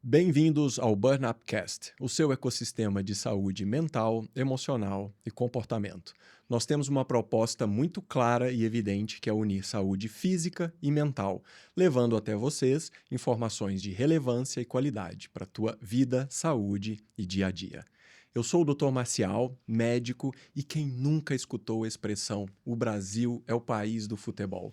Bem-vindos ao Burn Upcast, o seu ecossistema de saúde mental, emocional e comportamento. Nós temos uma proposta muito clara e evidente que é unir saúde física e mental, levando até vocês informações de relevância e qualidade para a tua vida, saúde e dia a dia. Eu sou o Dr. Marcial, médico e quem nunca escutou a expressão "o Brasil é o país do futebol".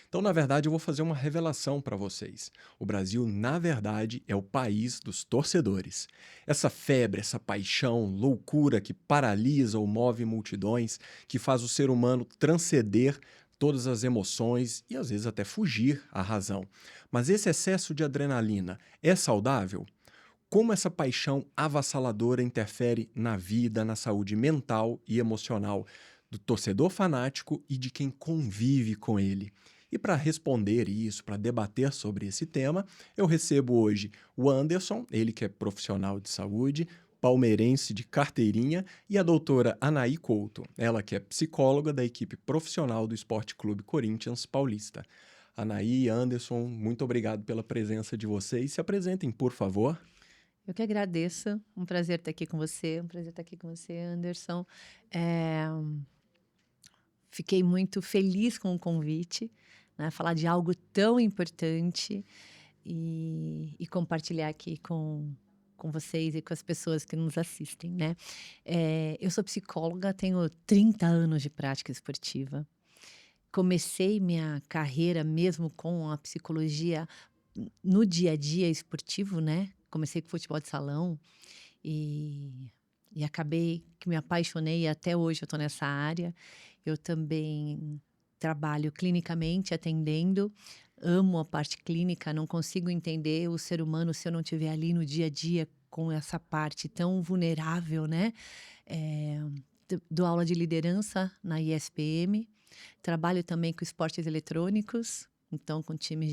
Então, na verdade, eu vou fazer uma revelação para vocês. O Brasil, na verdade, é o país dos torcedores. Essa febre, essa paixão, loucura que paralisa ou move multidões, que faz o ser humano transcender todas as emoções e às vezes até fugir à razão. Mas esse excesso de adrenalina é saudável? Como essa paixão avassaladora interfere na vida, na saúde mental e emocional do torcedor fanático e de quem convive com ele? E para responder isso, para debater sobre esse tema, eu recebo hoje o Anderson, ele que é profissional de saúde, palmeirense de carteirinha, e a doutora Anaí Couto, ela que é psicóloga da equipe profissional do Esporte Clube Corinthians Paulista. Anaí e Anderson, muito obrigado pela presença de vocês. Se apresentem, por favor. Eu que agradeço, um prazer estar aqui com você, Anderson. É, Fiquei muito feliz com o convite, né? Falar de algo tão importante e compartilhar aqui com vocês e com as pessoas que nos assistem, né? Eu sou psicóloga, tenho 30 anos de prática esportiva. Comecei minha carreira mesmo com a psicologia no dia a dia esportivo, né? Comecei com futebol de salão e, e acabei que me apaixonei e até hoje eu estou nessa área. Eu também trabalho clinicamente atendendo, amo a parte clínica, não consigo entender o ser humano se eu não estiver ali no dia a dia com essa parte tão vulnerável, né? É, Dou aula de liderança na ISPM, trabalho também com esportes eletrônicos, então com times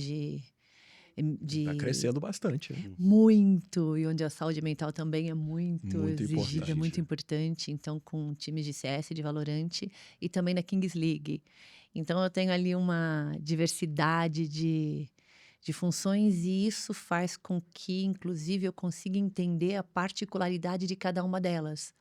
Está de crescendo bastante, né? muito, e onde a saúde mental também é muito Muito exigida, importante. muito importante, então com times de CS, de Valorant e também na Kings League. Então eu tenho ali uma diversidade de funções e isso faz com que, inclusive, eu consiga entender a particularidade de cada uma delas,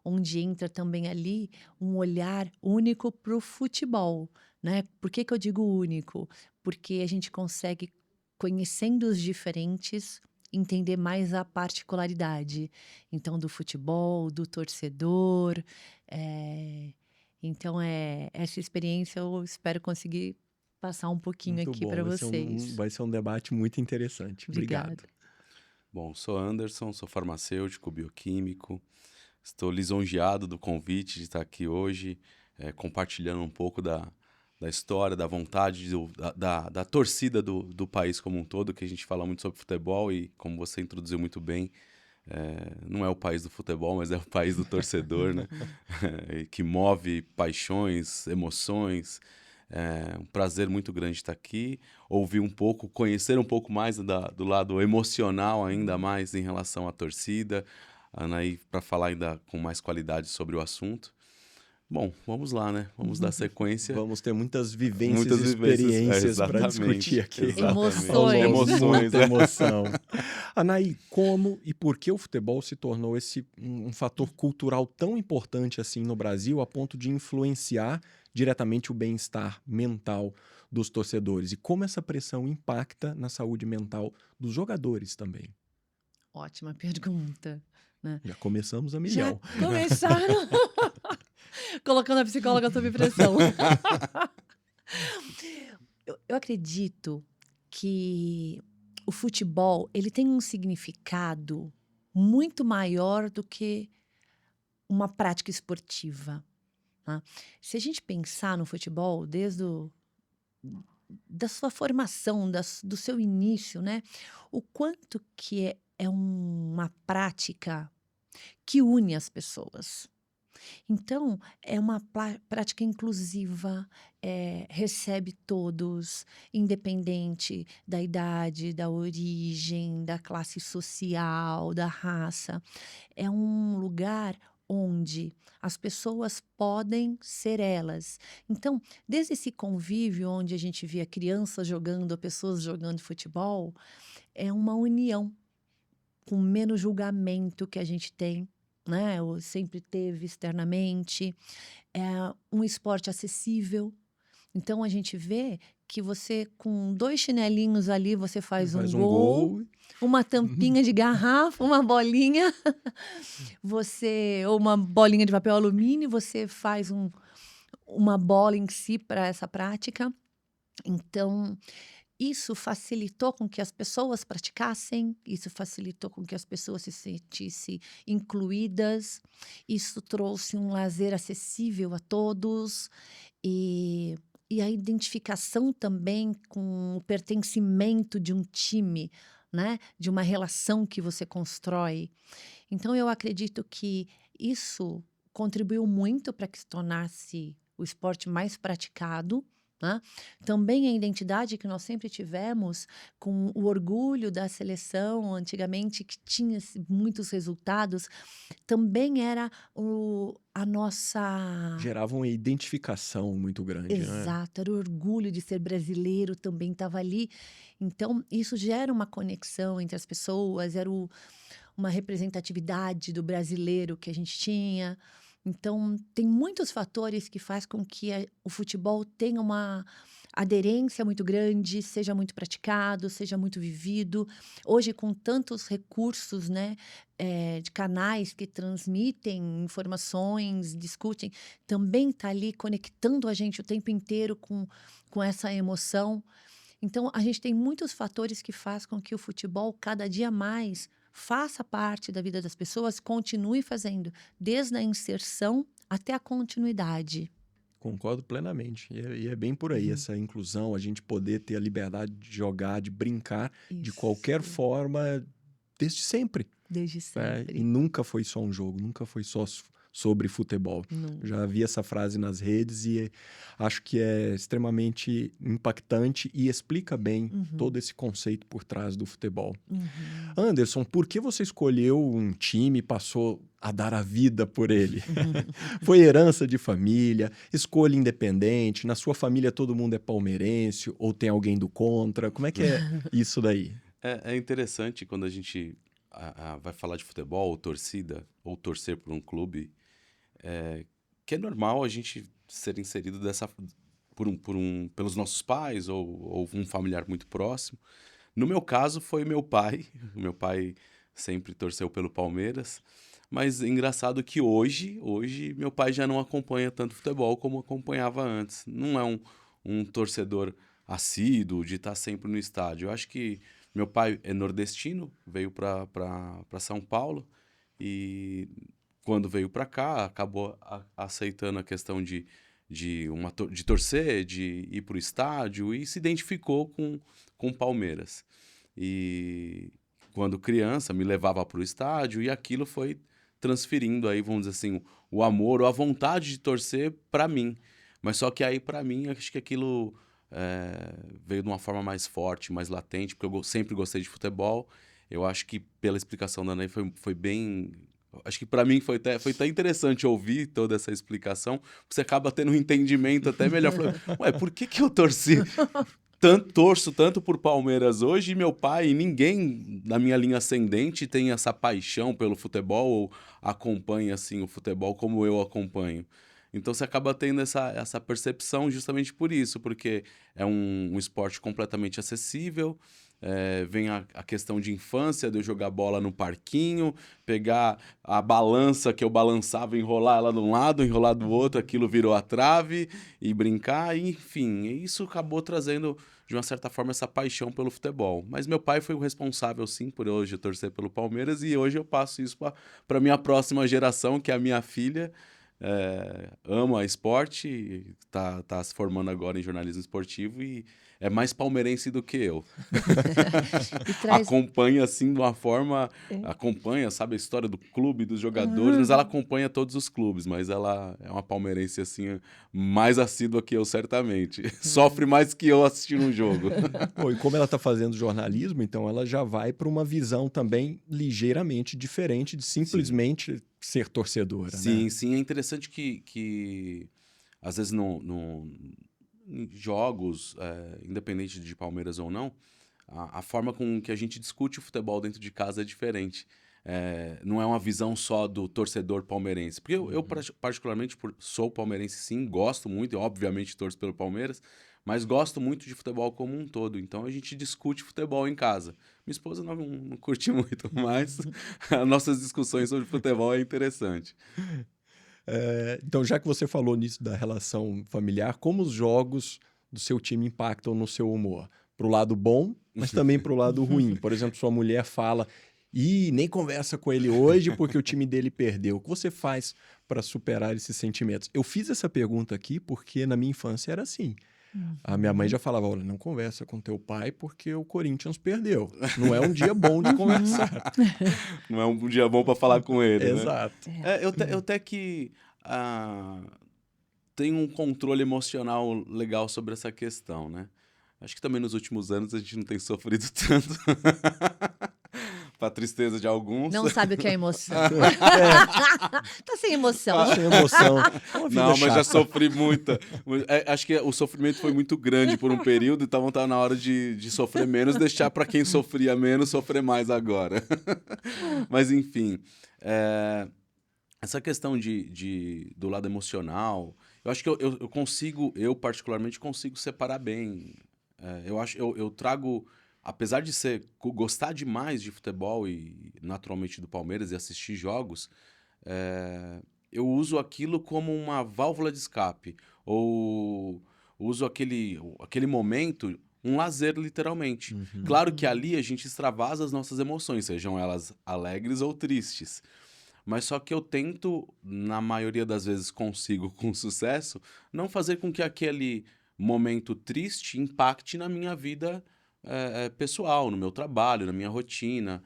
onde entra também ali um olhar único para o futebol, né? Por que que eu digo único? Porque a gente consegue, conhecendo os diferentes, entender mais a particularidade. Então, do futebol, do torcedor. eh, Então, essa experiência eu espero conseguir passar um pouquinho Muito aqui bom, para vocês. vai ser um debate muito interessante. Obrigado. Obrigada. Bom, sou Anderson, sou farmacêutico, bioquímico. Estou lisonjeado do convite de estar aqui hoje, compartilhando um pouco da história, da vontade, da torcida do país como um todo, que a gente fala muito sobre futebol e, como você introduziu muito bem, não é o país do futebol, mas é o país do torcedor, né? Que move paixões, emoções. É um prazer muito grande estar aqui, ouvir um pouco, conhecer um pouco mais do lado emocional ainda mais em relação à torcida. A Anaí, para falar ainda com mais qualidade sobre o assunto. Bom, vamos lá, né? Vamos dar sequência. Vamos ter muitas vivências Muitas e vivências, experiências para discutir exatamente, aqui. exatamente. Ao longo, Emoções. muita emoção. Anaí, como e por que o futebol se tornou um fator cultural tão importante assim no Brasil, a ponto de influenciar diretamente o bem-estar mental dos torcedores? E como essa pressão impacta na saúde mental dos jogadores também? Ótima pergunta, né? Já começamos a Já milhão. começaram colocando a psicóloga sob pressão. Eu acredito que o futebol ele tem um significado muito maior do que uma prática esportiva, tá? Se a gente pensar no futebol da sua formação, do seu início, né? O quanto que é uma prática que une as pessoas. Então, é uma prática inclusiva, recebe todos, independente da idade, da origem, da classe social, da raça. É um lugar onde as pessoas podem ser elas. Então, desde esse convívio onde a gente via crianças jogando, pessoas jogando futebol, é uma união. com menos julgamento que a gente tem, né? Ou sempre teve externamente. É um esporte acessível. Então a gente vê que você, com 2 chinelinhos ali, você faz um Faz um gol, gol. uma tampinha de garrafa, uma bolinha, ou uma bolinha de papel alumínio, você faz uma bola em si para essa prática. Então, isso facilitou com que as pessoas praticassem, isso facilitou com que as pessoas se sentissem incluídas, isso trouxe um lazer acessível a todos e, e a identificação também com o pertencimento de um time, né? De uma relação que você constrói. Então, eu acredito que isso contribuiu muito para que se tornasse o esporte mais praticado, né? Também a identidade que nós sempre tivemos com o orgulho da seleção, antigamente, que tinha muitos resultados, também era a nossa. Gerava uma identificação muito grande, né? Exato, era o orgulho de ser brasileiro, também estava ali. Então, isso gera uma conexão entre as pessoas, era uma representatividade do brasileiro que a gente tinha. Então, tem muitos fatores que faz com que o futebol tenha uma aderência muito grande, seja muito praticado, seja muito vivido. Hoje, com tantos recursos, né, de canais que transmitem informações, discutem, também está ali conectando a gente o tempo inteiro com essa emoção. Então, a gente tem muitos fatores que fazem com que o futebol, cada dia mais, faça parte da vida das pessoas, continue fazendo, desde a inserção até a continuidade. Concordo plenamente. E é bem por aí, essa inclusão, a gente poder ter a liberdade de jogar, de brincar de qualquer Isso, forma, desde sempre. desde E sempre. nunca foi só um jogo, nunca foi só sobre futebol. Não. Já vi essa frase nas redes e acho que é extremamente impactante e explica bem todo esse conceito por trás do futebol. Anderson, por que você escolheu um time e passou a dar a vida por ele? Foi herança de família, escolha independente, na sua família todo mundo é palmeirense ou tem alguém do contra? Como é que é isso daí? É interessante quando a gente vai falar de futebol, ou torcida, ou torcer por um clube, que é normal a gente ser inserido pelos nossos pais ou um familiar muito próximo. No meu caso, foi meu pai. Meu pai sempre torceu pelo Palmeiras. Mas é engraçado que hoje meu pai já não acompanha tanto futebol como acompanhava antes. Não é um torcedor assíduo de estar sempre no estádio. Eu acho que meu pai é nordestino, veio para São Paulo e quando veio para cá acabou aceitando a questão de torcer, de ir para o estádio e se identificou com o Palmeiras. E quando criança me levava para o estádio e aquilo foi transferindo aí, vamos dizer assim, o amor ou a vontade de torcer para mim. Mas só que aí, para mim, acho que aquilo veio de uma forma mais forte, mais latente, porque eu sempre gostei de futebol. Eu acho que pela explicação da Ney foi bem... Acho que para mim foi até interessante ouvir toda essa explicação, porque você acaba tendo um entendimento até melhor. Falei, ué, por que eu torço tanto por Palmeiras hoje e meu pai e ninguém na minha linha ascendente tem essa paixão pelo futebol ou acompanha assim o futebol como eu acompanho. Então você acaba tendo essa percepção justamente por isso, porque é um esporte completamente acessível. Vem a questão de infância, de eu jogar bola no parquinho, pegar a balança que eu balançava, enrolar ela de um lado, enrolar do outro, aquilo virou a trave e brincar, enfim. Isso acabou trazendo, de uma certa forma, essa paixão pelo futebol. Mas meu pai foi o responsável, sim, por hoje torcer pelo Palmeiras e hoje eu passo isso para minha próxima geração, que é a minha filha. Ama esporte, tá se formando agora em jornalismo esportivo e é mais palmeirense do que eu. E traz. Acompanha assim de uma forma, acompanha, sabe, a história do clube, dos jogadores, mas ela acompanha todos os clubes, mas ela é uma palmeirense assim mais assídua que eu certamente. Sofre mais que eu assistindo um jogo. Pô, e como ela está fazendo jornalismo, então ela já vai para uma visão também ligeiramente diferente de simplesmente ser torcedora, Sim, né? sim, é interessante que às vezes em jogos, independente de Palmeiras ou não, a forma com que a gente discute o futebol dentro de casa é diferente. Não é uma visão só do torcedor palmeirense. Porque eu particularmente, sou palmeirense sim, gosto muito, e obviamente torço pelo Palmeiras, mas gosto muito de futebol como um todo. Então a gente discute futebol em casa. Minha esposa não curte muito, mas as nossas discussões sobre futebol é interessante. Então, já que você falou nisso da relação familiar, como os jogos do seu time impactam no seu humor? Pro lado bom, mas também pro lado ruim. Por exemplo, sua mulher fala, nem conversa com ele hoje porque o time dele perdeu. O que você faz para superar esses sentimentos? Eu fiz essa pergunta aqui porque na minha infância era assim. A minha mãe já falava, olha, não conversa com teu pai porque o Corinthians perdeu. Não é um dia bom de conversar. Não é um dia bom para falar com ele, né? Exato. Eu até que tenho um controle emocional legal sobre essa questão, né? Acho que também nos últimos anos a gente não tem sofrido tanto para tristeza de alguns. Não sabe o que é emoção. Tá sem emoção. Tá sem emoção. Não, mas já sofri muita. Acho que o sofrimento foi muito grande por um período, então tá na hora de sofrer menos, deixar para quem sofria menos sofrer mais agora. Mas enfim, essa questão do lado emocional, eu acho que eu particularmente consigo separar bem. Eu trago, apesar de gostar demais de futebol e naturalmente do Palmeiras e assistir jogos, eu uso aquilo como uma válvula de escape, ou uso aquele momento, um lazer literalmente. Claro que ali a gente extravasa as nossas emoções, sejam elas alegres ou tristes. Mas só que eu tento, na maioria das vezes consigo com sucesso, não fazer com que aquele momento triste impacte na minha vida pessoal, no meu trabalho, na minha rotina,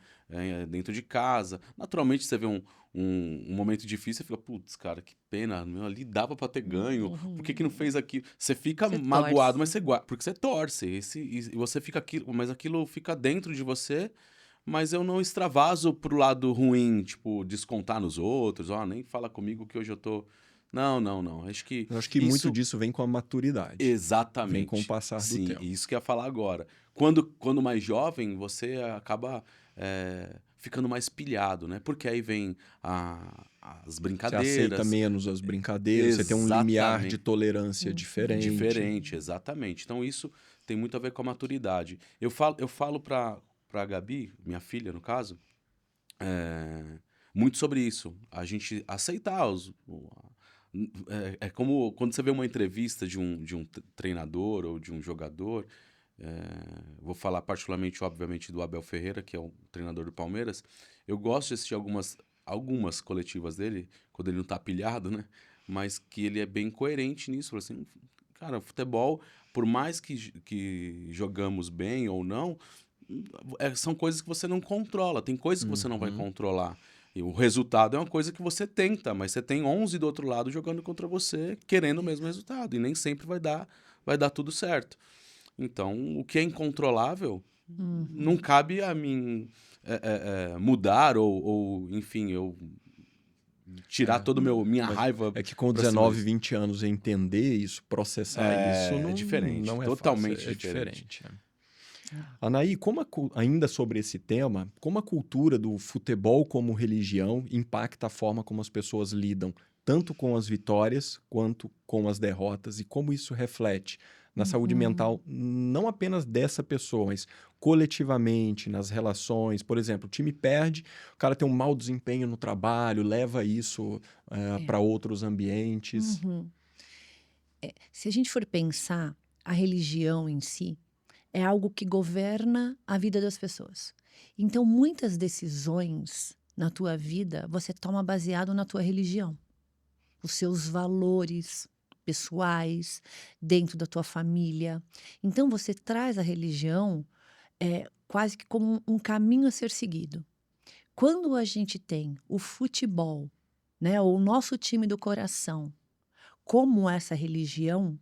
dentro de casa. Naturalmente, você vê um momento difícil, você fica, putz, cara, que pena, meu, ali dava pra ter ganho, por que não fez aquilo? Você fica magoado, mas você guarda, porque você torce, e você fica aquilo, mas aquilo fica dentro de você, mas eu não extravaso pro lado ruim, tipo, descontar nos outros, nem fala comigo que hoje eu tô... Não. Eu acho que muito disso vem com a maturidade. Exatamente. Vem com o passar do tempo. Sim, isso que eu ia falar agora. Quando mais jovem, você acaba ficando mais pilhado, né? Porque aí vem as brincadeiras. Você aceita menos as brincadeiras, você tem um limiar de tolerância diferente. Diferente, exatamente. Então isso tem muito a ver com a maturidade. Eu falo pra Gabi, minha filha no caso, muito sobre isso. A gente aceitar É como quando você vê uma entrevista de um treinador ou de um jogador, vou falar particularmente, obviamente, do Abel Ferreira, que é o treinador do Palmeiras. Eu gosto de assistir algumas coletivas dele, quando ele não tá pilhado, né? Mas que ele é bem coerente nisso. Fala assim, cara, futebol, por mais que jogamos bem ou não, são coisas que você não controla. Tem coisas que você não vai controlar. E o resultado é uma coisa que você tenta, mas você tem 11 do outro lado jogando contra você, querendo o mesmo resultado. E nem sempre vai dar tudo certo. Então, o que é incontrolável, não cabe a mim mudar ou, enfim, eu tirar toda minha raiva. É que com 19, 20 anos entender isso, processar isso, não é diferente. Não é totalmente fácil, diferente. Anaí, ainda sobre esse tema, como a cultura do futebol como religião impacta a forma como as pessoas lidam, tanto com as vitórias quanto com as derrotas, e como isso reflete na saúde mental, não apenas dessa pessoa, mas coletivamente, nas relações. Por exemplo, o time perde, o cara tem um mau desempenho no trabalho, leva isso para outros ambientes. Se a gente for pensar, a religião em si é algo que governa a vida das pessoas. Então, muitas decisões na tua vida você toma baseado na tua religião. Os seus valores pessoais, dentro da tua família. Então, você traz a religião quase que como um caminho a ser seguido. Quando a gente tem o futebol, né, ou o nosso time do coração, como essa religião,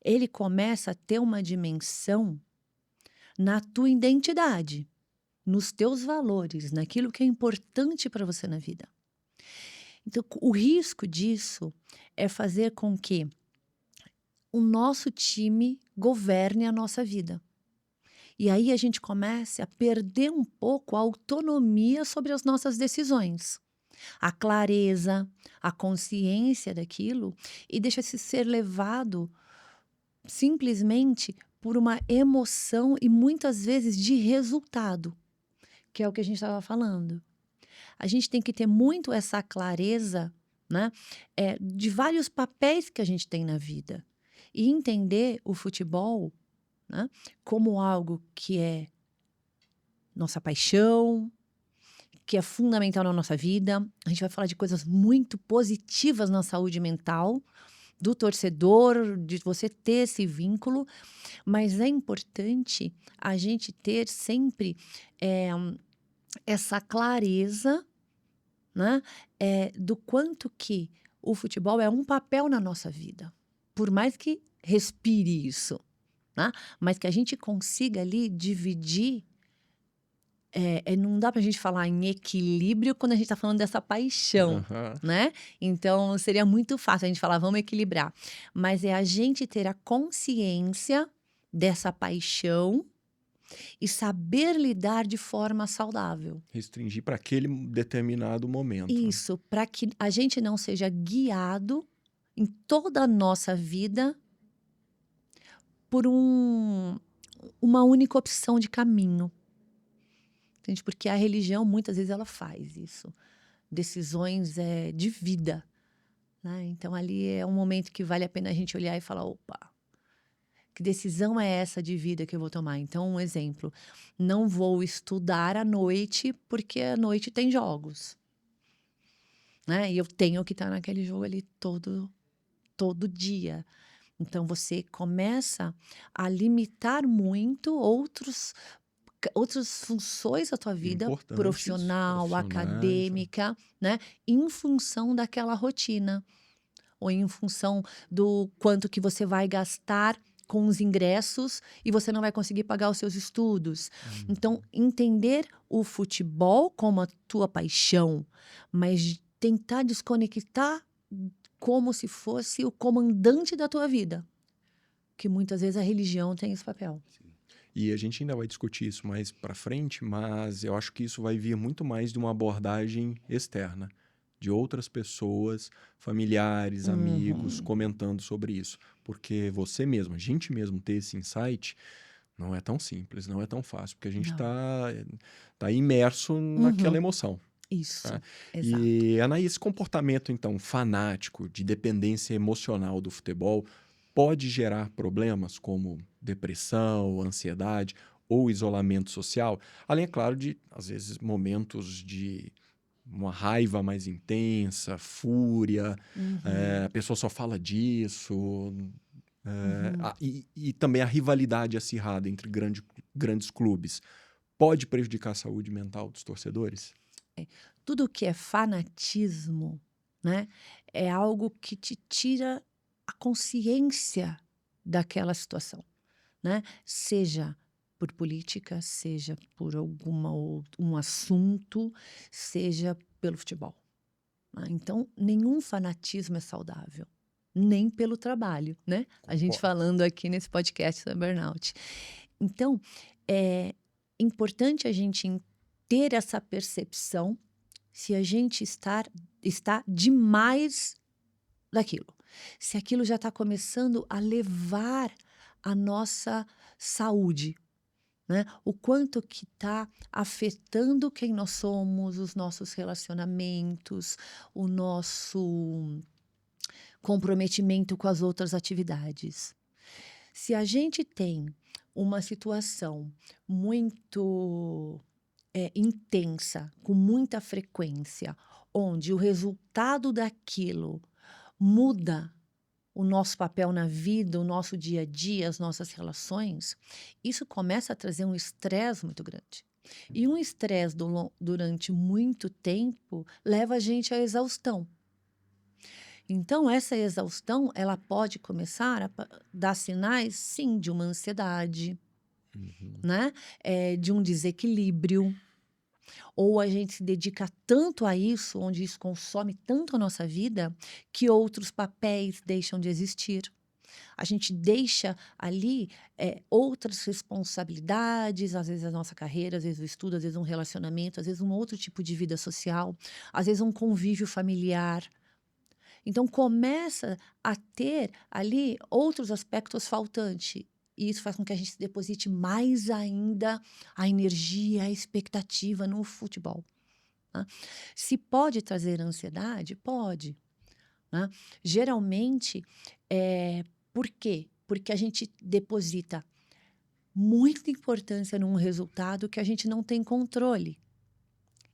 ele começa a ter uma dimensão na tua identidade, nos teus valores, naquilo que é importante para você na vida. Então, o risco disso é fazer com que o nosso time governe a nossa vida. E aí a gente começa a perder um pouco a autonomia sobre as nossas decisões. A clareza, a consciência daquilo e deixa-se ser levado simplesmente por uma emoção e muitas vezes de resultado, que é o que a gente estava falando. A gente tem que ter muito essa clareza, né, de vários papéis que a gente tem na vida e entender o futebol, né, como algo que é nossa paixão, que é fundamental na nossa vida. A gente vai falar de coisas muito positivas na saúde mental do torcedor, de você ter esse vínculo, mas é importante a gente ter sempre essa clareza, né, do quanto que o futebol é um papel na nossa vida. Por mais que respire isso, né, mas que a gente consiga ali dividir. Não dá pra gente falar em equilíbrio quando a gente tá falando dessa paixão, Aham. né? Então seria muito fácil a gente falar, vamos equilibrar. Mas é a gente ter a consciência dessa paixão e saber lidar de forma saudável. Restringir para aquele determinado momento, né? Isso, para que a gente não seja guiado em toda a nossa vida por uma única opção de caminho. Entende? Porque a religião, muitas vezes, ela faz isso. Decisões de vida, né? Então, ali é um momento que vale a pena a gente olhar e falar, opa, que decisão é essa de vida que eu vou tomar? Então, um exemplo, não vou estudar à noite porque à noite tem jogos, né? E eu tenho que estar naquele jogo ali todo dia. Então, você começa a limitar muito outras funções da tua vida, Importantes, profissional, profissionais, né? acadêmica, né? Em função daquela rotina. Ou em função do quanto que você vai gastar com os ingressos e você não vai conseguir pagar os seus estudos. Então, entender o futebol como a tua paixão, mas tentar desconectar como se fosse o comandante da tua vida. Que muitas vezes a religião tem esse papel. E a gente ainda vai discutir isso mais para frente, mas eu acho que isso vai vir muito mais de uma abordagem externa, de outras pessoas, familiares, amigos, comentando sobre isso. Porque você mesmo, a gente mesmo ter esse insight, não é tão simples, não é tão fácil, porque a gente Não. tá imerso naquela emoção. Isso, Tá? exato. E, Anaí, esse comportamento, então, fanático, de dependência emocional do futebol, pode gerar problemas como depressão, ansiedade ou isolamento social, além, é claro, de, às vezes, momentos de uma raiva mais intensa, fúria, a pessoa só fala disso, e também a rivalidade acirrada entre grandes clubes. Pode prejudicar a saúde mental dos torcedores? Tudo que é fanatismo, né, é algo que te tira a consciência daquela situação, né? Seja por política, seja por um assunto, seja pelo futebol, né? Então, nenhum fanatismo é saudável, nem pelo trabalho, né? A gente Concordo. falando aqui nesse podcast da Burnout. Então, é importante a gente ter essa percepção se a gente está demais daquilo. Se aquilo já está começando a levar a nossa saúde, né? O quanto que está afetando quem nós somos, os nossos relacionamentos, o nosso comprometimento com as outras atividades. Se a gente tem uma situação muito intensa, com muita frequência, onde o resultado daquilo muda o nosso papel na vida, o nosso dia a dia, as nossas relações, isso começa a trazer um estresse muito grande. E um estresse durante muito tempo leva a gente à exaustão. Então, essa exaustão, ela pode começar a dar sinais, sim, de uma ansiedade, né? De um desequilíbrio. Ou a gente se dedica tanto a isso, onde isso consome tanto a nossa vida, que outros papéis deixam de existir. A gente deixa ali outras responsabilidades, às vezes a nossa carreira, às vezes o estudo, às vezes um relacionamento, às vezes um outro tipo de vida social, às vezes um convívio familiar. Então, começa a ter ali outros aspectos faltantes. E isso faz com que a gente deposite mais ainda a energia, a expectativa no futebol. Né? Se pode trazer ansiedade? Pode. Né? Geralmente, por quê? Porque a gente deposita muita importância num resultado que a gente não tem controle.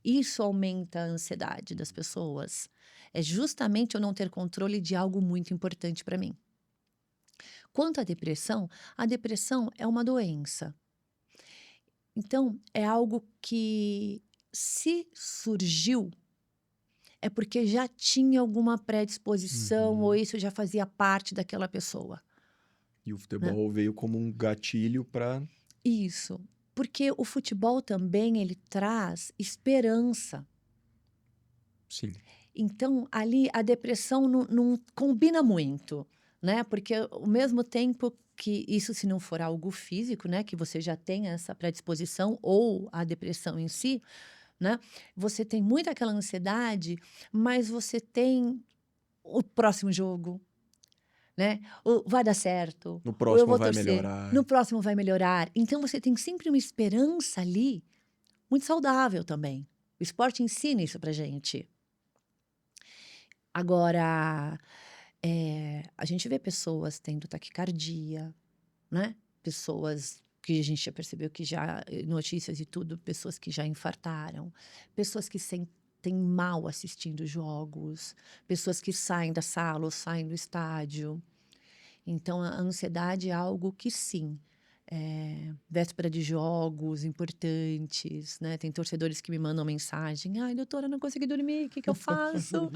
Isso aumenta a ansiedade das pessoas. É justamente eu não ter controle de algo muito importante para mim. Quanto à depressão, a depressão é uma doença. Então, é algo que, se surgiu, é porque já tinha alguma predisposição ou isso já fazia parte daquela pessoa. E o futebol veio como um gatilho para... Isso. Porque o futebol também ele traz esperança. Sim. Então, ali a depressão não combina muito, né? Porque ao mesmo tempo que isso, se não for algo físico, né? Que você já tem essa predisposição ou a depressão em si, né? Você tem muito aquela ansiedade, mas você tem o próximo jogo, né? Vai dar certo, No ou eu próximo vou vai torcer, melhorar. no próximo vai melhorar. Então, você tem sempre uma esperança ali muito saudável também. O esporte ensina isso pra gente. Agora, a gente vê pessoas tendo taquicardia, né? Pessoas que a gente já percebeu que já, notícias e tudo, pessoas que já infartaram, pessoas que sentem mal assistindo jogos, pessoas que saem da sala ou saem do estádio. Então, a ansiedade é algo que sim, véspera de jogos importantes, né? Tem torcedores que me mandam mensagem: ai, doutora, não consegui dormir, o que eu faço?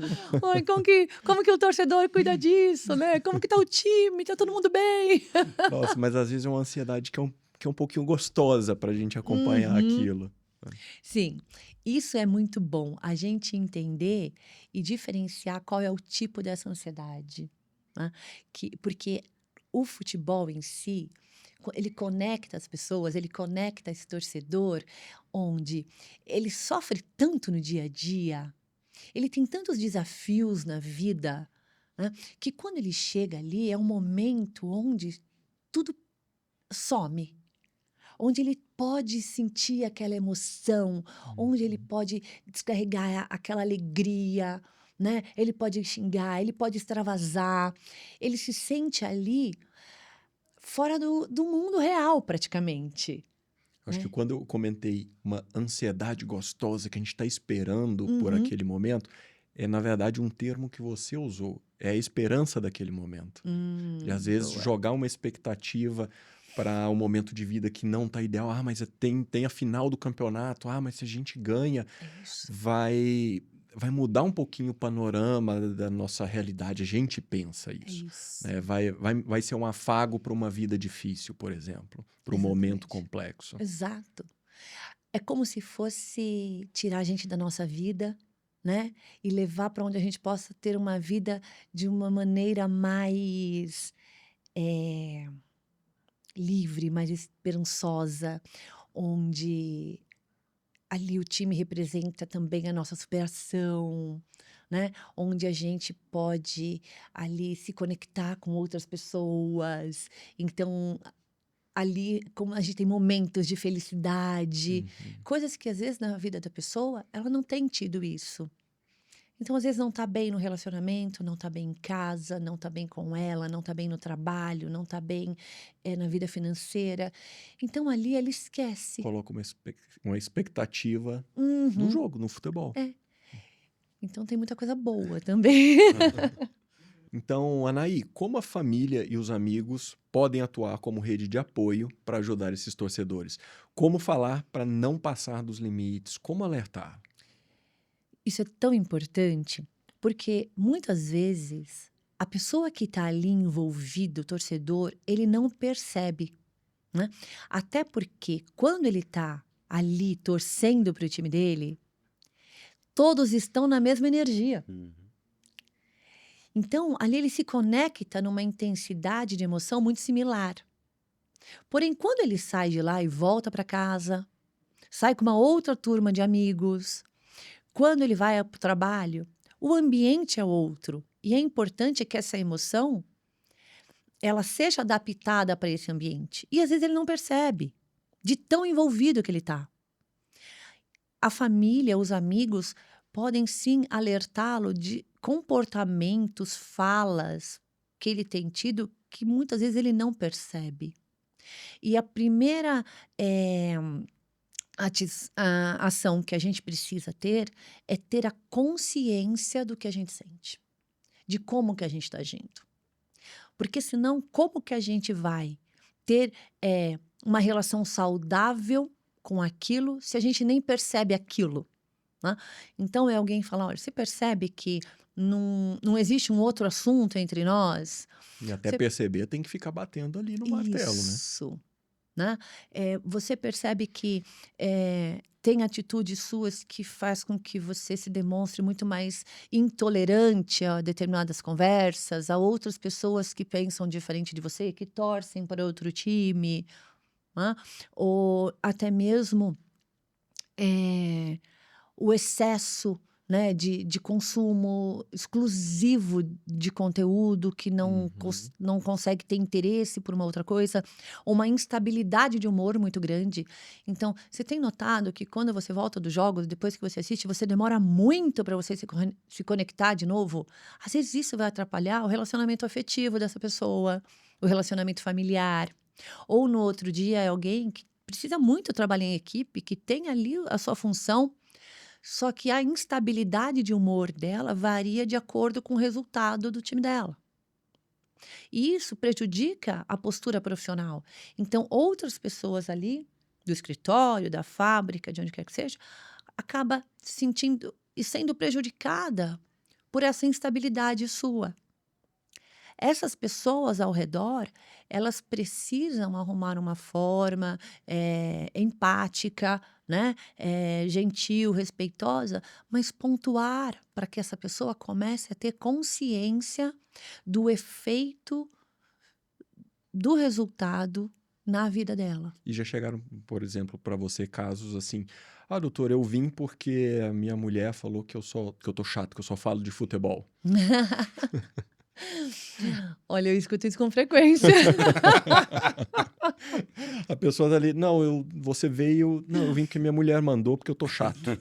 Ai, como que o torcedor cuida disso, né? Como que tá o time? Tá todo mundo bem? Nossa, mas às vezes é uma ansiedade que é um pouquinho gostosa pra gente acompanhar Uhum. aquilo. Sim, isso é muito bom, a gente entender e diferenciar qual é o tipo dessa ansiedade, né? Porque o futebol em si, ele conecta as pessoas, ele conecta esse torcedor, onde ele sofre tanto no dia a dia, ele tem tantos desafios na vida, né? Que quando ele chega ali é um momento onde tudo some. Onde ele pode sentir aquela emoção, onde ele pode descarregar aquela alegria, né? Ele pode xingar, ele pode extravasar. Ele se sente ali fora do mundo real, praticamente, Acho que né? quando eu comentei uma ansiedade gostosa que a gente está esperando por Uhum. aquele momento, é na verdade um termo que você usou. É a esperança daquele momento. E às vezes Boa. jogar uma expectativa para um momento de vida que não está ideal. Ah, mas tem a final do campeonato. Ah, mas se a gente ganha, É isso. vai mudar um pouquinho o panorama da nossa realidade. A gente pensa É isso. isso. Né? Vai ser um afago para uma vida difícil, por exemplo, para um momento Exatamente. complexo. Exato. É como se fosse tirar a gente da nossa vida, né? E levar para onde a gente possa ter uma vida de uma maneira mais livre, mais esperançosa, onde ali o time representa também a nossa superação, né? Onde a gente pode ali se conectar com outras pessoas. Então, ali, como a gente tem momentos de felicidade, coisas que às vezes na vida da pessoa ela não tem tido isso. Então, às vezes não tá bem no relacionamento, não tá bem em casa, não tá bem com ela, não tá bem no trabalho, não tá bem na vida financeira. Então, ali ela esquece. Coloca uma expectativa no Uhum. jogo, no futebol. Então, tem muita coisa boa também. Então, Anaí, como a família e os amigos podem atuar como rede de apoio para ajudar esses torcedores? Como falar para não passar dos limites? Como alertar? Isso é tão importante, porque muitas vezes a pessoa que está ali envolvida, o torcedor, ele não percebe, né? Até porque quando ele está ali torcendo para o time dele, todos estão na mesma energia. Uhum. Então, ali ele se conecta numa intensidade de emoção muito similar. Porém, quando ele sai de lá e volta para casa, sai com uma outra turma de amigos, quando ele vai para o trabalho, o ambiente é outro. E é importante que essa emoção ela seja adaptada para esse ambiente. E às vezes ele não percebe, de tão envolvido que ele está. A família, os amigos podem sim alertá-lo de comportamentos, falas que ele tem tido que muitas vezes ele não percebe. E a primeira ação que a gente precisa ter é ter a consciência do que a gente sente, de como que a gente está agindo. Porque senão, como que a gente vai ter uma relação saudável com aquilo se a gente nem percebe aquilo? Né? Então, é alguém falar, olha, você percebe que não existe um outro assunto entre nós? E até perceber, tem que ficar batendo ali no martelo, né? Isso. Né? Você percebe que tem atitudes suas que faz com que você se demonstre muito mais intolerante a determinadas conversas, a outras pessoas que pensam diferente de você, que torcem para outro time, né? Ou até mesmo o excesso, né, de consumo exclusivo de conteúdo que não consegue ter interesse por uma outra coisa, uma instabilidade de humor muito grande. Então, você tem notado que quando você volta dos jogos, depois que você assiste, você demora muito para você se conectar de novo? Às vezes isso vai atrapalhar o relacionamento afetivo dessa pessoa, o relacionamento familiar. Ou no outro dia é alguém que precisa muito trabalhar em equipe, que tem ali a sua função, só que a instabilidade de humor dela varia de acordo com o resultado do time dela. E isso prejudica a postura profissional. Então, outras pessoas ali, do escritório, da fábrica, de onde quer que seja, acaba se sentindo e sendo prejudicada por essa instabilidade sua. Essas pessoas ao redor, elas precisam arrumar uma forma empática, né? Gentil, respeitosa, mas pontuar para que essa pessoa comece a ter consciência do efeito do resultado na vida dela. E já chegaram, por exemplo, para você casos assim, doutor, eu vim porque a minha mulher falou que eu tô chato, que eu só falo de futebol. Olha, eu escuto isso com frequência. A pessoa tá ali, você veio, eu vim porque minha mulher mandou porque eu tô chato.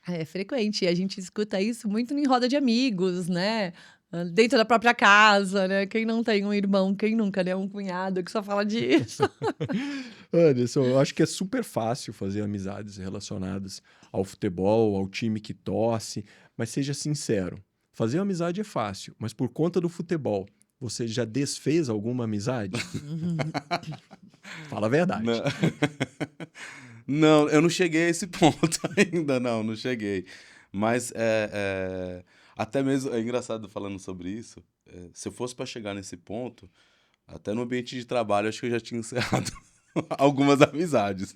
É frequente, a gente escuta isso muito em roda de amigos, né? Dentro da própria casa, né? Quem não tem um irmão, quem nunca, né? Um cunhado que só fala disso. Anderson, eu acho que é super fácil fazer amizades relacionadas ao futebol, ao time que torce, mas seja sincero, fazer amizade é fácil, mas por conta do futebol, você já desfez alguma amizade? Fala a verdade. Não, eu não cheguei a esse ponto ainda, não cheguei. Mas até mesmo, é engraçado falando sobre isso, se eu fosse para chegar nesse ponto, até no ambiente de trabalho, acho que eu já tinha encerrado algumas amizades.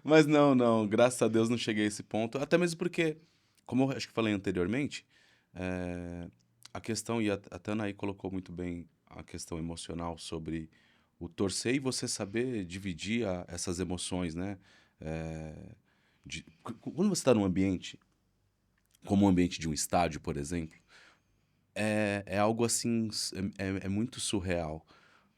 Mas não, graças a Deus não cheguei a esse ponto, até mesmo porque, como eu acho que falei anteriormente, a questão, e a Tana aí colocou muito bem a questão emocional sobre o torcer e você saber dividir essas emoções, né? Quando você está num ambiente, como o ambiente de um estádio, por exemplo, é algo assim, é muito surreal.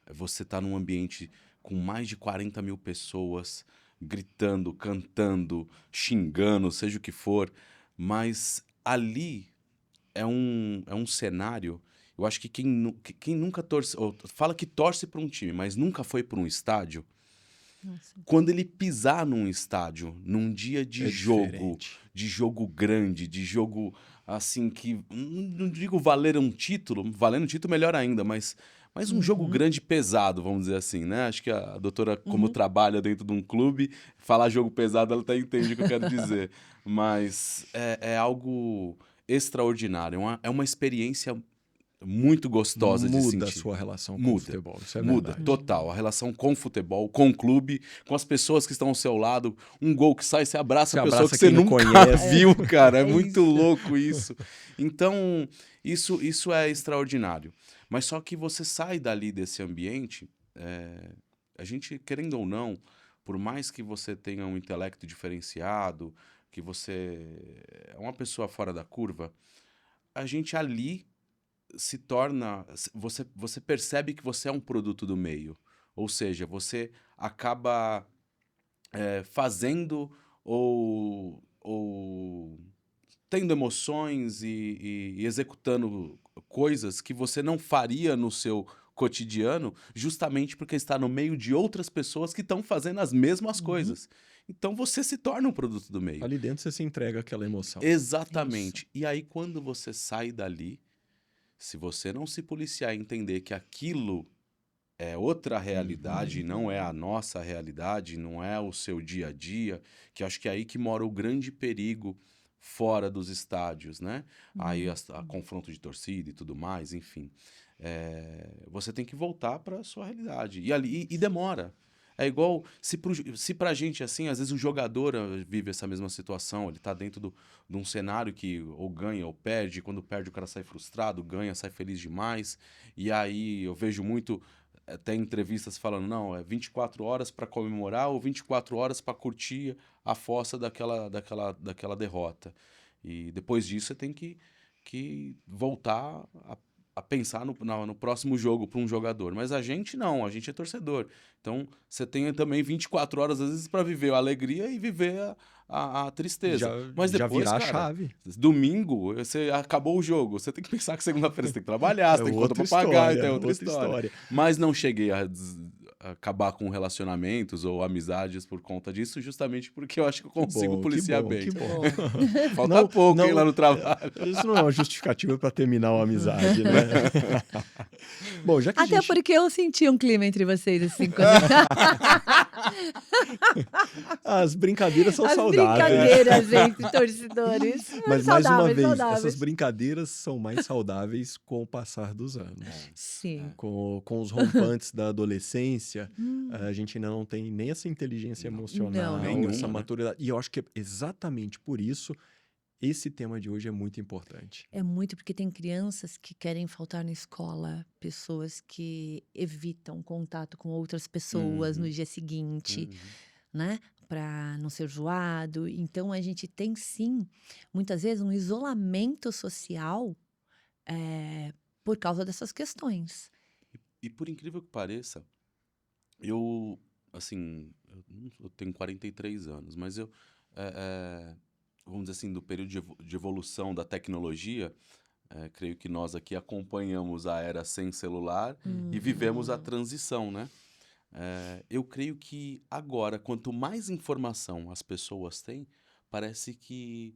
Você tá num ambiente com mais de 40 mil pessoas gritando, cantando, xingando, seja o que for, mas ali é um cenário. Eu acho que quem nunca torce, ou fala que torce para um time, mas nunca foi para um estádio, Nossa. quando ele pisar num estádio, num dia de diferente. de jogo grande, de jogo assim que, não digo valendo um título melhor ainda, mas um jogo grande e pesado, vamos dizer assim, né? Acho que a doutora, como trabalha dentro de um clube, falar jogo pesado, ela até entende o que eu quero dizer. Mas é algo extraordinário, é uma experiência muito gostosa de Muda a sentir. sua relação com o Muda. futebol. Isso é Muda, verdade. total. A relação com o futebol, com o clube, com as pessoas que estão ao seu lado. Um gol que sai, você abraça Você a pessoa abraça que você quem não nunca conhece. viu, cara. É É muito isso. louco isso. Então, isso é extraordinário. Mas só que você sai dali desse ambiente, a gente, querendo ou não, por mais que você tenha um intelecto diferenciado, que você é uma pessoa fora da curva, a gente ali se torna. Você percebe que você é um produto do meio. Ou seja, você acaba fazendo ou tendo emoções e executando coisas que você não faria no seu cotidiano, justamente porque está no meio de outras pessoas que estão fazendo as mesmas coisas. Então você se torna um produto do meio. Ali dentro você se entrega àquela emoção. Exatamente. E aí, quando você sai dali, se você não se policiar e entender que aquilo é outra realidade, não é a nossa realidade, não é o seu dia a dia, que acho que é aí que mora o grande perigo fora dos estádios, né? Aí a confronto de torcida e tudo mais, enfim. Você tem que voltar para a sua realidade. E ali e demora. É igual, se pra gente, assim, às vezes o jogador vive essa mesma situação, ele tá dentro de um cenário que ou ganha ou perde, quando perde o cara sai frustrado, ganha, sai feliz demais, e aí eu vejo muito, até entrevistas falando, não, é 24 horas para comemorar ou 24 horas para curtir a fossa daquela derrota. E depois disso você tem que voltar a pensar no próximo jogo para um jogador. Mas a gente não, a gente é torcedor. Então, você tem também 24 horas, às vezes, para viver a alegria e viver a tristeza. Mas Já depois, virar a cara, chave. domingo, você acabou o jogo. Você tem que pensar que segunda-feira você tem que trabalhar, você tem conta outra para pagar, história, então é outra história. Mas não cheguei a acabar com relacionamentos ou amizades por conta disso, justamente porque eu acho que eu consigo bom, policiar que bom, bem. que bom. Falta Não, pouco, hein, não, lá no trabalho. Isso não é uma justificativa para terminar uma amizade, né? Bom, já que a Até gente... porque eu senti um clima entre vocês, assim, quando... As brincadeiras são As saudáveis. brincadeiras entre torcedores. Mas, mais uma Saudáveis, vez, saudáveis. essas brincadeiras são mais saudáveis com o passar dos anos. Sim. Com os rompantes da adolescência, a gente ainda não tem nem essa inteligência emocional, nenhuma, essa né? maturidade. E eu acho que é exatamente por isso esse tema de hoje é muito importante. É muito porque tem crianças que querem faltar na escola, pessoas que evitam contato com outras pessoas no dia seguinte, né? Para não ser zoado. Então, a gente tem, sim, muitas vezes, um isolamento social por causa dessas questões. E por incrível que pareça, eu, assim, eu tenho 43 anos, mas eu, vamos dizer assim, do período de evolução da tecnologia, creio que nós aqui acompanhamos a era sem celular e vivemos a transição, né? Eu creio que agora, quanto mais informação as pessoas têm, parece que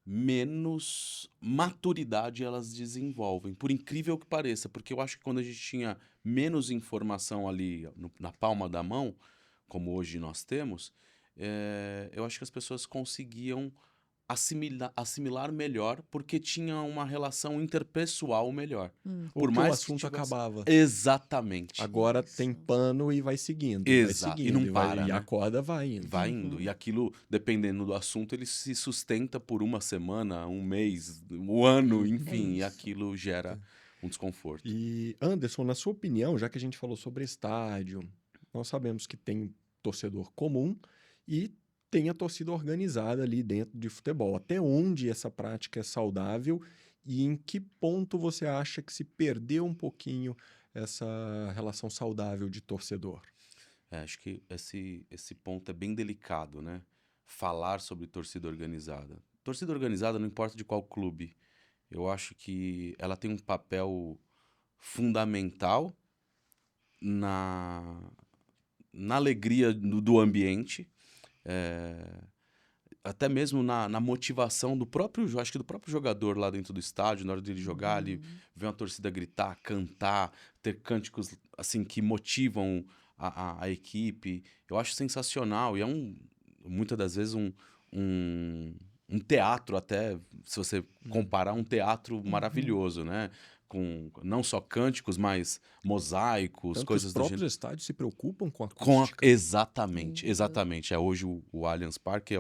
menos maturidade elas desenvolvem, por incrível que pareça, porque eu acho que quando a gente tinha menos informação ali na palma da mão, como hoje nós temos, eu acho que as pessoas conseguiam assimilar melhor, porque tinha uma relação interpessoal melhor. Por Porque mais o que assunto tivesse- acabava. Exatamente. Agora Isso. tem pano e vai seguindo. Exato. Vai E não seguindo. vai- para, E né? a corda vai indo. Vai indo. E aquilo, dependendo do assunto, ele se sustenta por uma semana, um mês, um ano, enfim. E isso. aquilo gera um desconforto. E, Anderson, na sua opinião, já que a gente falou sobre estádio, nós sabemos que tem torcedor comum e tem a torcida organizada ali dentro de futebol. Até onde essa prática é saudável e em que ponto você acha que se perdeu um pouquinho essa relação saudável de torcedor? Acho que esse ponto é bem delicado, né? Falar sobre torcida organizada. Torcida organizada, não importa de qual clube, eu acho que ela tem um papel fundamental na alegria do ambiente, até mesmo na motivação do próprio, acho que do próprio jogador lá dentro do estádio, na hora dele jogar, ele vê uma torcida gritar, cantar, ter cânticos assim que motivam a equipe. Eu acho sensacional e é muitas das vezes um teatro até, se você comparar, um teatro maravilhoso, né? com não só cânticos, mas mosaicos, Tanto coisas os do próprios gênero. estádios se preocupam com a Com a- acústica. exatamente, Lindo. exatamente. Hoje o Allianz Parque é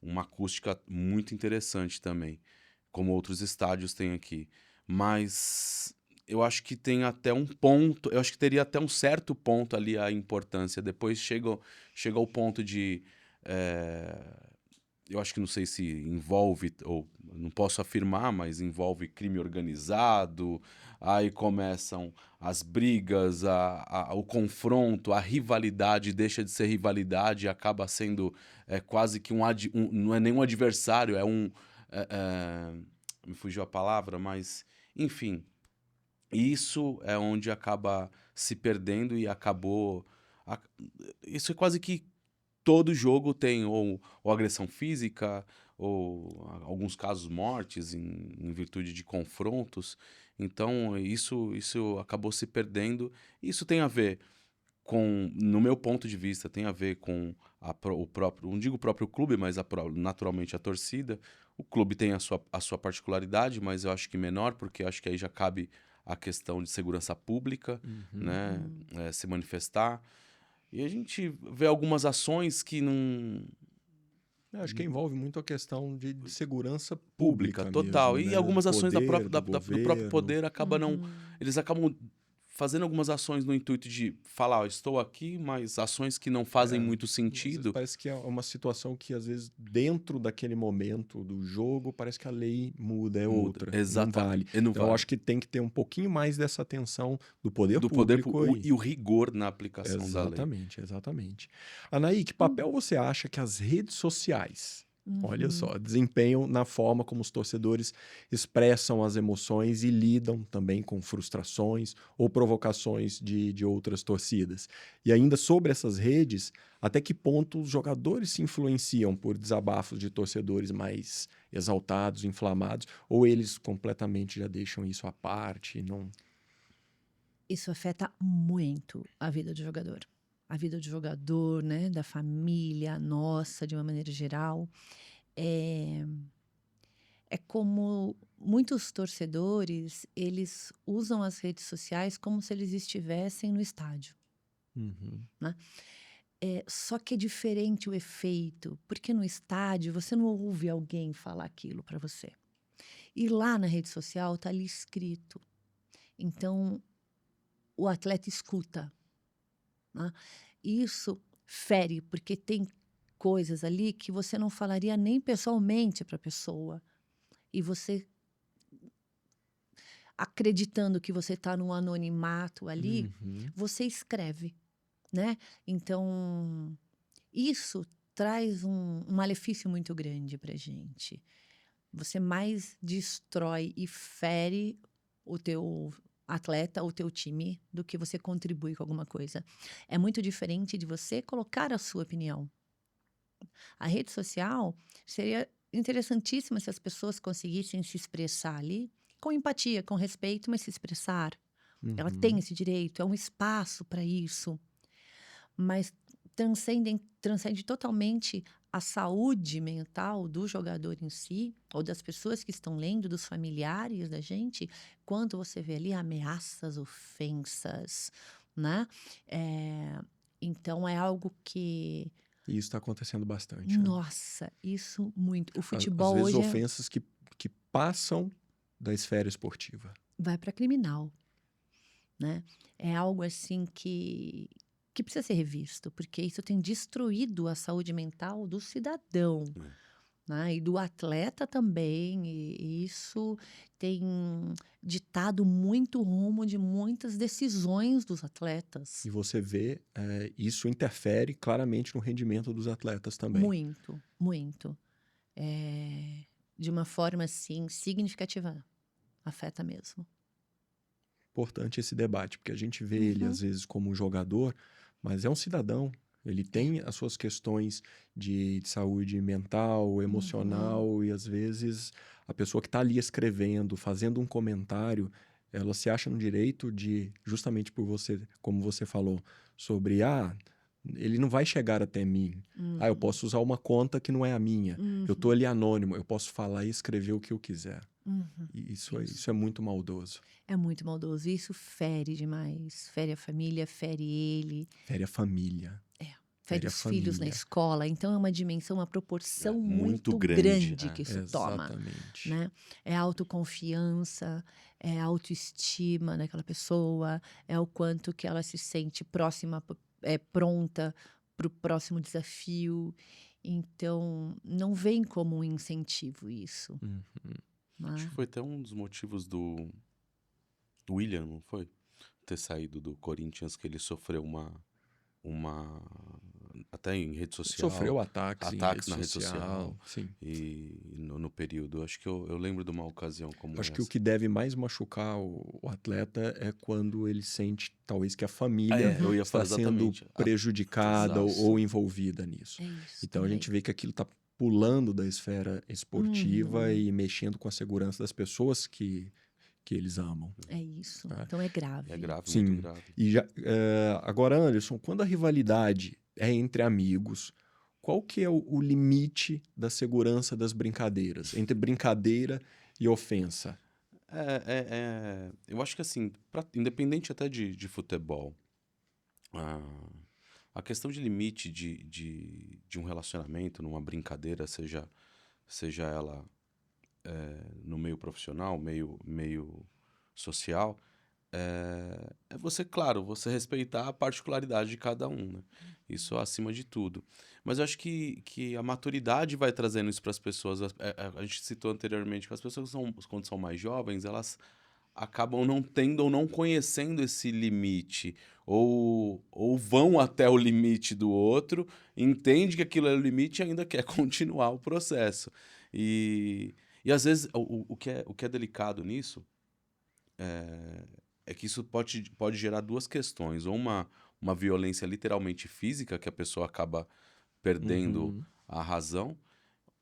uma acústica muito interessante também, como outros estádios têm aqui. Mas eu acho que tem até um ponto, eu acho que teria até um certo ponto ali a importância. Depois chega ao ponto de. Eu acho que não sei se envolve, ou não posso afirmar, mas envolve crime organizado, aí começam as brigas, o confronto, a rivalidade deixa de ser rivalidade e acaba sendo quase que não é nem um adversário, é, me fugiu a palavra, mas enfim, isso é onde acaba se perdendo e acabou. a- Isso é quase que todo jogo tem ou agressão física, ou alguns casos mortes em virtude de confrontos. Então, isso acabou se perdendo. Isso tem a ver com, no meu ponto de vista, tem a ver com o próprio, não digo o próprio clube, mas naturalmente a torcida. O clube tem a sua particularidade, mas eu acho que menor, porque eu acho que aí já cabe a questão de segurança pública, né, se manifestar. E a gente vê algumas ações que não. Eu acho que envolve muito a questão de segurança Pública, pública total. mesmo, E né? Do algumas ações poder, do do próprio governo. poder acaba não. Eles acabam fazendo algumas ações no intuito de falar, ó, estou aqui, mas ações que não fazem muito Às vezes sentido. parece que é uma situação que, às vezes, dentro daquele momento do jogo, parece que a lei muda, é Muda. outra, não vale. Exatamente. E não Então, eu vale. acho que tem que ter um pouquinho mais dessa atenção do poder Do poder público aí. e o rigor na aplicação da lei. Exatamente, exatamente. Anaí, que papel você acha que as redes sociais, olha só, desempenham na forma como os torcedores expressam as emoções e lidam também com frustrações ou provocações de outras torcidas? E ainda sobre essas redes, até que ponto os jogadores se influenciam por desabafos de torcedores mais exaltados, inflamados, ou eles completamente já deixam isso à parte e não... Isso afeta muito a vida do jogador. A vida do jogador, né, da família, nossa, de uma maneira geral. É, é como muitos torcedores, eles usam as redes sociais como se eles estivessem no estádio, Uhum. né? Só que é diferente o efeito, porque no estádio você não ouve alguém falar aquilo para você. E lá na rede social tá ali escrito. Então, o atleta escuta, né? Isso fere, porque tem coisas ali que você não falaria nem pessoalmente para a pessoa. E você, acreditando que você está num anonimato ali, Uhum. você escreve, né? Então, isso traz um malefício muito grande para gente. Você mais destrói e fere o teu atleta, o teu time, do que você contribui com alguma coisa. É muito diferente de você colocar a sua opinião. A rede social seria interessantíssima se as pessoas conseguissem se expressar ali com empatia, com respeito, mas se expressar. Ela tem Uhum. esse direito, é um espaço para isso, mas transcende totalmente a saúde mental do jogador em si, ou das pessoas que estão lendo, dos familiares da gente, quando você vê ali ameaças, ofensas, né? Então é algo que, E isso está acontecendo bastante, né? nossa, isso muito. O Às futebol vezes hoje ofensas que passam da esfera esportiva. vai para criminal, né? É algo assim que precisa ser revisto, porque isso tem destruído a saúde mental do cidadão, né? E do atleta também, e isso tem ditado muito o rumo de muitas decisões dos atletas. E você vê, isso interfere claramente no rendimento dos atletas também. Muito, muito. De uma forma, assim, significativa. Afeta mesmo. Importante esse debate, porque a gente vê ele, às vezes, como um jogador, mas é um cidadão. Ele tem as suas questões de saúde mental, emocional, e às vezes a pessoa que está ali escrevendo, fazendo um comentário, ela se acha no direito de, justamente por você, como você falou, sobre, ele não vai chegar até mim. Eu posso usar uma conta que não é a minha. Eu tô ali anônimo, eu posso falar e escrever o que eu quiser. E isso é muito maldoso. É muito maldoso. Isso fere demais. Fere a família, fere ele, Fere a família. fere Fere a os filhos na família. escola. Então é uma dimensão, uma proporção Muito muito grande, grande que isso toma, Exatamente. né? É a autoconfiança, é a autoestima daquela pessoa, é o quanto que ela se sente próxima, pronta para o próximo desafio. Então, não vem como um incentivo isso, Uhum. Acho né? que foi até um dos motivos do William, não foi? Ter saído do Corinthians, que ele sofreu uma até em rede social, Sofreu ataques em rede ataques na rede social, social, sim. e no período. Acho que eu lembro de uma ocasião como Acho que o essa. que deve mais machucar o atleta é quando ele sente, talvez, que a família Eu ia falar está sendo exatamente. prejudicada Exato. ou envolvida nisso. É isso Então a também. gente vê que aquilo está pulando da esfera esportiva e mexendo com a segurança das pessoas que eles amam. É isso. É. Então é grave. É grave, Sim. muito grave. E agora, Anderson, quando a rivalidade é entre amigos, qual que é o limite da segurança das brincadeiras, entre brincadeira e ofensa? Eu acho que assim, independente até de futebol, a questão de limite de um relacionamento, numa brincadeira, seja ela no meio profissional, meio social, é você, claro, você respeitar a particularidade de cada um, né? Isso acima de tudo. Mas eu acho que a maturidade vai trazendo isso para as pessoas. A gente citou anteriormente que as pessoas, quando são mais jovens, elas acabam não tendo ou não conhecendo esse limite, ou vão até o limite do outro, entende que aquilo é o limite e ainda quer continuar o processo. E às vezes o que é delicado nisso é que isso pode gerar duas questões, ou uma violência literalmente física, que a pessoa acaba perdendo Uhum. a razão,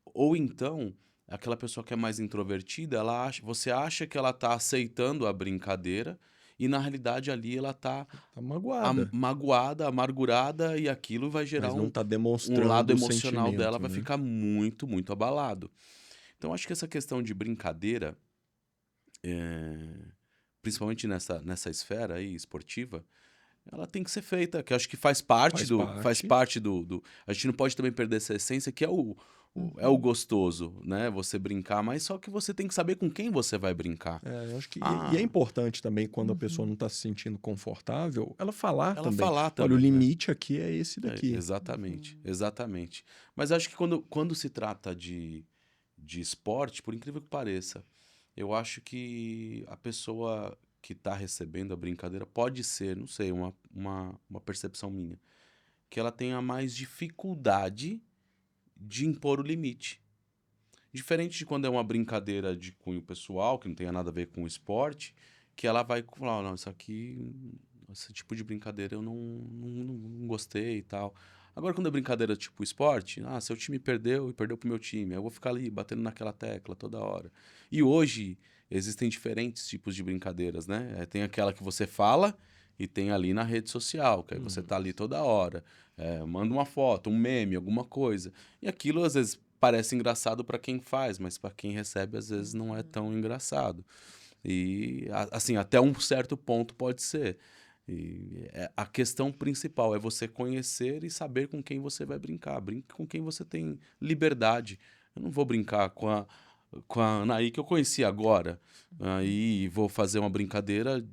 ou então aquela pessoa que é mais introvertida, você acha que ela está aceitando a brincadeira e na realidade ali ela está Tá magoada, magoada, amargurada, e aquilo vai gerar mas não tá um lado demonstrando o emocional dela, sentimento, vai né? ficar muito, muito abalado. Então acho que essa questão de brincadeira, principalmente nessa esfera aí esportiva, ela tem que ser feita, que eu acho que faz parte do. A gente não pode também perder essa essência, que é o gostoso, né? Você brincar, mas só que você tem que saber com quem você vai brincar. Eu acho que e é Ah, importante também, quando a pessoa não está se sentindo confortável, ela falar ela também. falar Olha, o também, né? limite aqui é esse daqui. Exatamente, exatamente. Mas acho que quando se trata de esporte, por incrível que pareça, eu acho que a pessoa que está recebendo a brincadeira pode ser, não sei, uma percepção minha, que ela tenha mais dificuldade de impor o limite. Diferente de quando é uma brincadeira de cunho pessoal, que não tenha nada a ver com o esporte, que ela vai falar, não, esse tipo de brincadeira eu não gostei e tal. Agora, quando é brincadeira tipo esporte, seu time perdeu e perdeu pro meu time, eu vou ficar ali batendo naquela tecla toda hora. E hoje existem diferentes tipos de brincadeiras, né? Tem aquela que você fala e tem ali na rede social, que aí você tá ali toda hora. Manda uma foto, um meme, alguma coisa. E aquilo, às vezes, parece engraçado para quem faz, mas para quem recebe, às vezes, não é tão engraçado. E, assim, até um certo ponto pode ser. E a questão principal é você conhecer e saber com quem você vai brincar. Brinque com quem você tem liberdade. Eu não vou brincar com a Anaí, que eu conheci agora, aí vou fazer uma brincadeira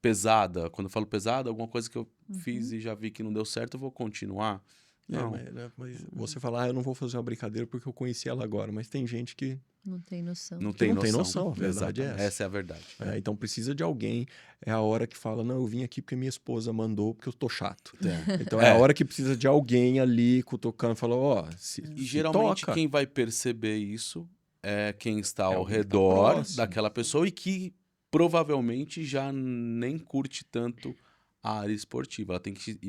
pesada. Quando eu falo pesada, alguma coisa que eu fiz e já vi que não deu certo, eu vou continuar. Não. Mas você fala, eu não vou fazer uma brincadeira porque eu conheci ela agora, mas tem gente que Não tem noção. Não que tem não tem noção. noção, a verdade é Exatamente. essa. Essa é a verdade. Então precisa de alguém. É a hora que fala, não, eu vim aqui porque minha esposa mandou, porque eu tô chato. Então é a hora que precisa de alguém ali cutucando e falando, E se geralmente toca. quem vai perceber isso é quem está ao alguém que tá redor próximo. daquela pessoa e que provavelmente já nem curte tanto a área esportiva. Ela tem que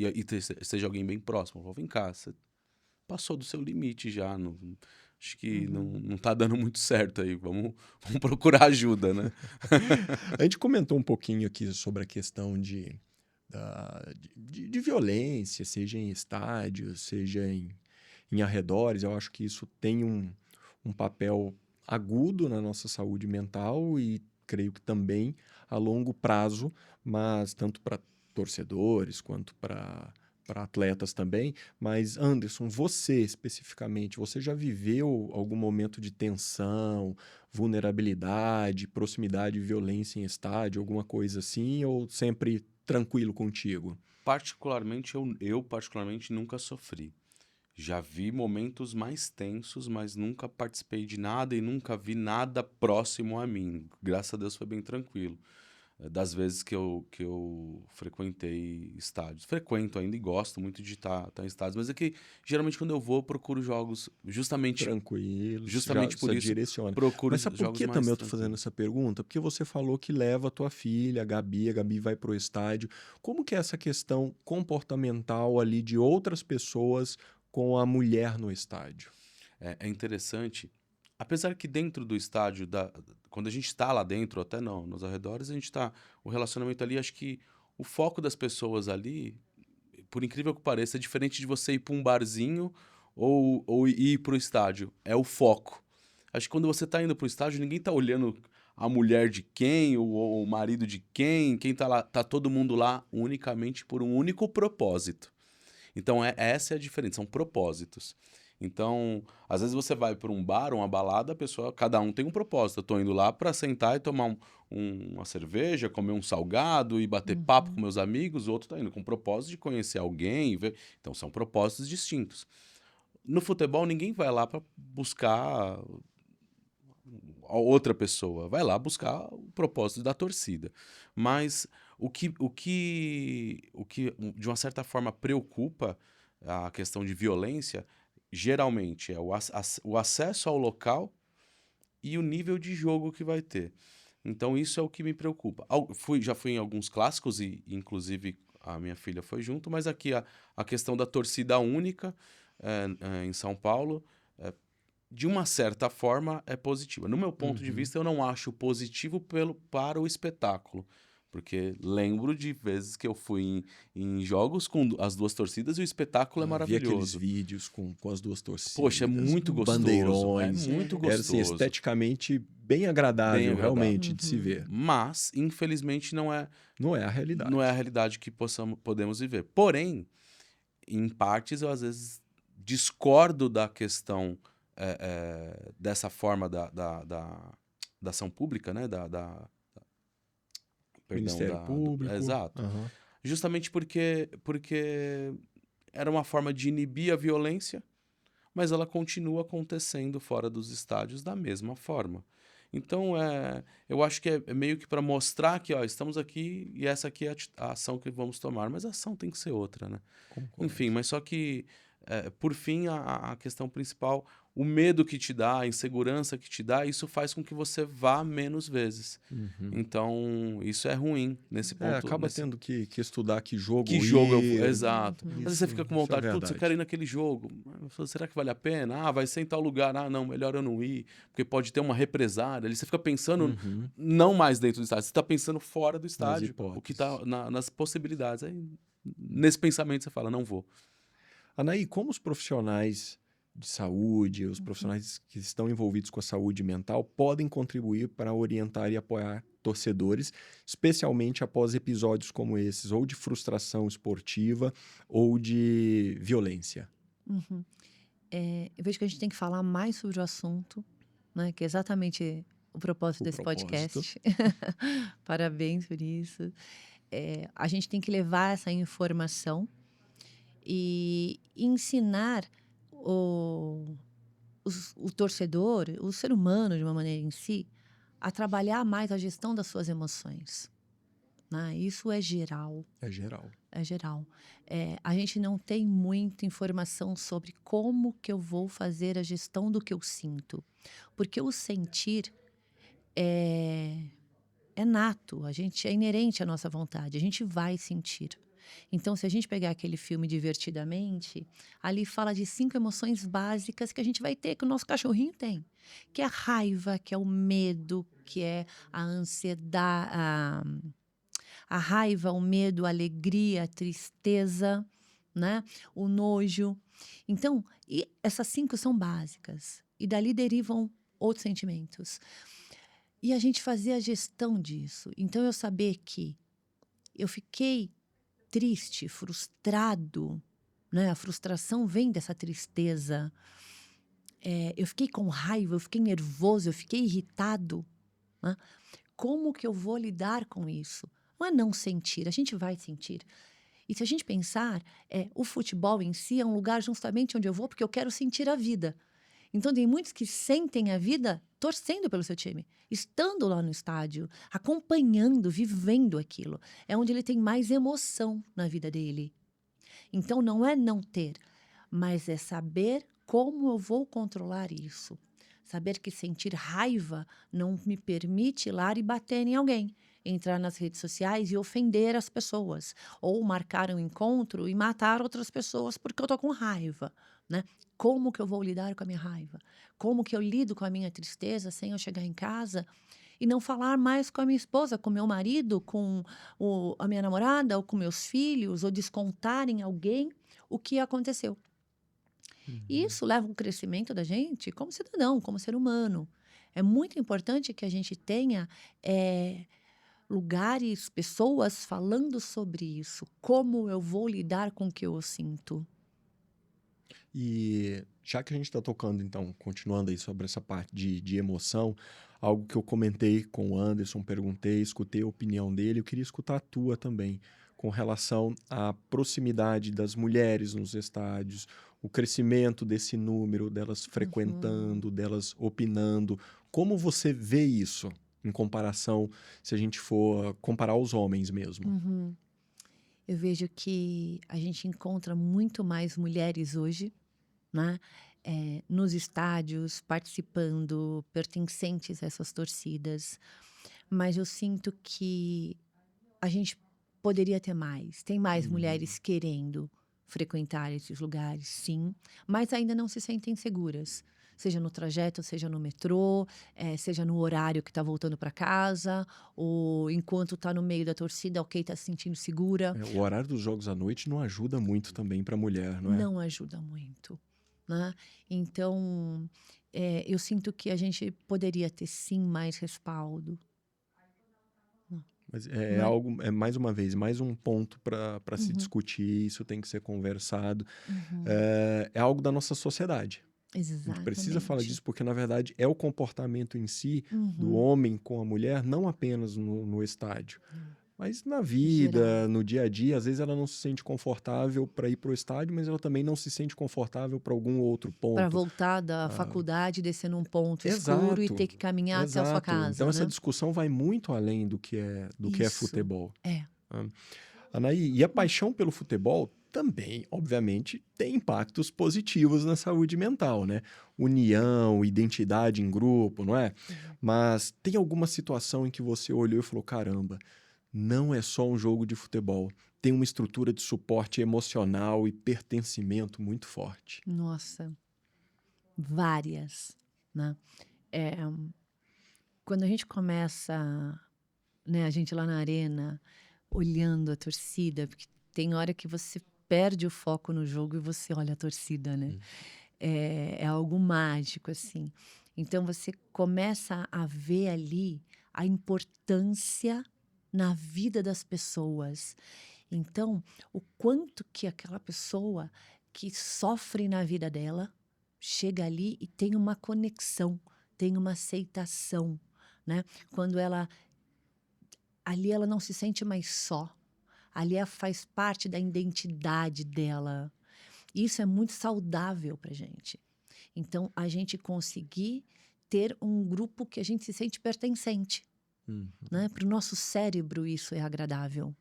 seja alguém bem próximo. Fala, vem cá, você passou do seu limite já. Acho que não tá dando muito certo aí. Vamos procurar ajuda, né? A gente comentou um pouquinho aqui sobre a questão de violência, seja em estádios, seja em arredores. Eu acho que isso tem um papel agudo na nossa saúde mental e creio que também a longo prazo, mas tanto para torcedores quanto para atletas também. Mas, Anderson, você especificamente, você já viveu algum momento de tensão, vulnerabilidade, proximidade e violência em estádio, alguma coisa assim, ou sempre tranquilo contigo? Particularmente, eu particularmente nunca sofri. Já vi momentos mais tensos, mas nunca participei de nada e nunca vi nada próximo a mim. Graças a Deus foi bem tranquilo. Das vezes que eu frequentei estádios. Frequento ainda e gosto muito de estar em estádios, mas é que geralmente quando eu vou, eu procuro jogos Tranquilos, justamente por já isso, direciona. procuro Mas sabe por jogos que também mais eu tô fazendo tranquilos. essa pergunta? Porque você falou que leva a tua filha, a Gabi vai pro estádio. Como que é essa questão comportamental ali de outras pessoas com a mulher no estádio? É interessante, apesar que dentro do estádio, quando a gente está lá dentro, até não, nos arredores, a gente está, o relacionamento ali, acho que o foco das pessoas ali, por incrível que pareça, é diferente de você ir para um barzinho ou ir para o estádio. É o foco. Acho que quando você está indo para o estádio, ninguém está olhando a mulher de quem, ou o marido de quem está lá, tá todo mundo lá unicamente por um único propósito. Então, essa é a diferença, são propósitos. Então, às vezes você vai para um bar, uma balada, a pessoa, cada um tem um propósito. Eu tô indo lá para sentar e tomar uma cerveja, comer um salgado e bater papo com Uhum. meus amigos. O outro tá indo com o propósito de conhecer alguém. Então, são propósitos distintos. No futebol, ninguém vai lá para buscar a outra pessoa, vai lá buscar o propósito da torcida. Mas o que de uma certa forma preocupa a questão de violência, geralmente é o acesso ao local e o nível de jogo que vai ter. Então isso é o que me preocupa. Já fui em alguns clássicos e inclusive a minha filha foi junto, mas aqui a questão da torcida única em São Paulo, eh, de uma certa forma, é positiva. No meu ponto de Uhum. vista, eu não acho positivo para o espetáculo. Porque lembro de vezes que eu fui em jogos com as duas torcidas e o espetáculo é Vi aqueles maravilhoso. vídeos com as duas Poxa, é torcidas, muito gostoso. É bandeirões, É muito era assim, gostoso. esteticamente bem Bem agradável, agradável. realmente, de se Uhum. ver. Mas, infelizmente, Não é a não é a realidade. realidade que podemos viver. Porém, em partes, eu às vezes discordo da questão dessa forma da ação pública, né? Perdão, Ministério Público, exato. aham. Justamente porque era uma forma de inibir a violência, mas ela continua acontecendo fora dos estádios da mesma forma. Então, eu acho que é meio que para mostrar que ó, estamos aqui e essa aqui é a ação que vamos tomar, mas a ação tem que ser outra, né? Enfim, Concordo. mas só que, por fim, a questão principal, o medo que te dá, a insegurança que te dá, isso faz com que você vá menos vezes. Uhum. Então, isso é ruim nesse ponto, Acaba nesse tendo que estudar que que jogo jogo eu vou. ir. Exato. Às Uhum. vezes você fica com Isso é vontade, putz, eu quero verdade. ir naquele jogo. Eu falo, será que vale a pena? Ah, vai ser em tal lugar. Ah, não, melhor eu não ir, porque pode ter uma represária. Ali você fica pensando Uhum. não mais dentro do estádio, você está pensando fora do Nas estádio, o que hipóteses. está nas possibilidades. Aí, nesse pensamento, você fala, não vou. Anaí, como os profissionais de saúde, os Uhum. profissionais que estão envolvidos com a saúde mental podem contribuir para orientar e apoiar torcedores, especialmente após episódios como esses, ou de frustração esportiva ou de violência? Uhum. Eu vejo que a gente tem que falar mais sobre o assunto, né? Que é exatamente o propósito O desse propósito. podcast. Parabéns por isso. A gente tem que levar essa informação e ensinar o, o torcedor, o ser humano de uma maneira em si, a trabalhar mais a gestão das suas emoções, né? Isso é geral. É geral. É geral. A gente não tem muita informação sobre como que eu vou fazer a gestão do que eu sinto. Porque o sentir é, é nato, a gente é inerente à nossa vontade, a gente vai sentir. Então, se a gente pegar aquele filme Divertidamente, ali fala de 5 emoções básicas que a gente vai ter, que o nosso cachorrinho tem. Que é a raiva, que é o medo, que é a ansiedade, a raiva, o medo, a alegria, a tristeza, né? O nojo. Então, essas 5 são básicas. E dali derivam outros sentimentos. E a gente fazer a gestão disso. Então, eu saber que eu fiquei triste, frustrado, né? A frustração vem dessa tristeza. Eu fiquei com raiva, eu fiquei nervoso, eu fiquei irritado, né? Como que eu vou lidar com isso? Não é não sentir, a gente vai sentir. E se a gente pensar, o futebol em si é um lugar justamente onde eu vou porque eu quero sentir a vida. Então, tem muitos que sentem a vida torcendo pelo seu time, estando lá no estádio, acompanhando, vivendo aquilo. É onde ele tem mais emoção na vida dele. Então, não é não ter, mas é saber como eu vou controlar isso. Saber que sentir raiva não me permite ir lá e bater em alguém. Entrar nas redes sociais e ofender as pessoas. Ou marcar um encontro e matar outras pessoas porque eu tô com raiva, né? Como que eu vou lidar com a minha raiva? Como que eu lido com a minha tristeza sem eu chegar em casa e não falar mais com a minha esposa, com meu marido, com a minha namorada ou com meus filhos, ou descontar em alguém o que aconteceu? E isso leva um crescimento da gente como cidadão, como ser humano. É muito importante que a gente tenha lugares, pessoas falando sobre isso. Como eu vou lidar com o que eu sinto? E já que a gente está tocando, então, continuando aí sobre essa parte de emoção, algo que eu comentei com o Anderson, perguntei, escutei a opinião dele, eu queria escutar a tua também, com relação à proximidade das mulheres nos estádios, o crescimento desse número, delas frequentando, delas opinando. Como você vê isso em comparação, se a gente for comparar os homens mesmo? Eu vejo que a gente encontra muito mais mulheres hoje, né? Nos estádios, participando, pertencentes a essas torcidas. Mas eu sinto que a gente poderia ter mais. Tem mais mulheres querendo frequentar esses lugares, sim, mas ainda não se sentem seguras. Seja no trajeto, seja no metrô, seja no horário que está voltando para casa, ou enquanto está no meio da torcida, ok, está se sentindo segura. O horário dos jogos à noite não ajuda muito também para a mulher, não é? Não ajuda muito, né? Então, eu sinto que a gente poderia ter, sim, mais respaldo. Mas Não é? algo, mais uma vez, mais um ponto para se discutir, isso tem que ser conversado. É algo da nossa sociedade. A gente precisa falar Exatamente. disso porque, na verdade, é o comportamento em si do homem com a mulher, não apenas no estádio, mas na vida, Geral. no dia a dia. Às vezes ela não se sente confortável para ir para o estádio, mas ela também não se sente confortável para algum outro Para ponto. voltar da faculdade, descer num ponto escuro e ter que caminhar até a sua Exato. Então casa, essa né? discussão vai muito além do que é Isso. futebol. É. Anaí, e a paixão pelo futebol também, obviamente, tem impactos positivos na saúde mental, né? União, identidade em grupo, não é? Mas tem alguma situação em que você olhou e falou, caramba, não é só um jogo de futebol, tem uma estrutura de suporte emocional e pertencimento muito forte. Nossa, várias, né? Quando a gente começa, né, a gente lá na arena, olhando a torcida, porque tem hora que você perde o foco no jogo e você olha a torcida, né? É algo mágico, assim. Então, você começa a ver ali a importância na vida das pessoas. Então, o quanto que aquela pessoa que sofre na vida dela chega ali e tem uma conexão, tem uma aceitação, né? Quando ali ela não se sente mais só. Ali ela faz parte da identidade dela. Isso é muito saudável pra gente. Então, a gente conseguir ter um grupo que a gente se sente pertencente, né? Para o nosso cérebro isso é agradável.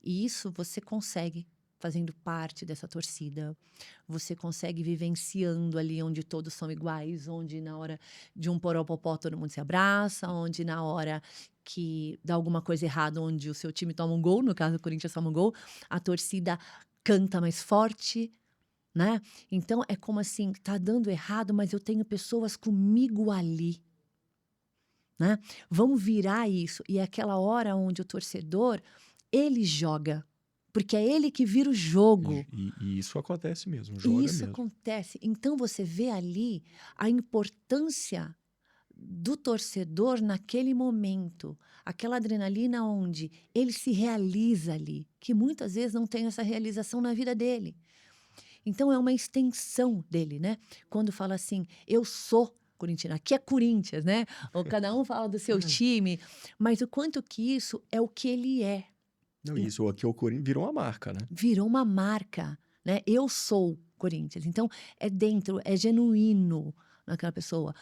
E isso você consegue fazendo parte dessa torcida. Você consegue vivenciando ali onde todos são iguais, onde na hora de um poropopó todo mundo se abraça, onde na hora que dá alguma coisa errada, onde o seu time toma um gol, no caso do Corinthians toma um gol, a torcida canta mais forte, né? Então é como assim, tá dando errado, mas eu tenho pessoas comigo ali, né? Vamos virar isso. E é aquela hora onde o torcedor, ele joga, porque é ele que vira o jogo. E isso acontece mesmo, E joga isso mesmo. acontece. Então você vê ali a importância do torcedor naquele momento, aquela adrenalina onde ele se realiza ali, que muitas vezes não tem essa realização na vida dele. Então, é uma extensão dele, né? Quando fala assim, eu sou corintiano, aqui é Corinthians, né? Ou cada um fala do seu time, mas o quanto que isso é o que ele é. Não, isso aqui o Corinthians virou uma marca, né? Virou uma marca, né? Eu sou Corinthians. Então, é dentro, é genuíno naquela pessoa.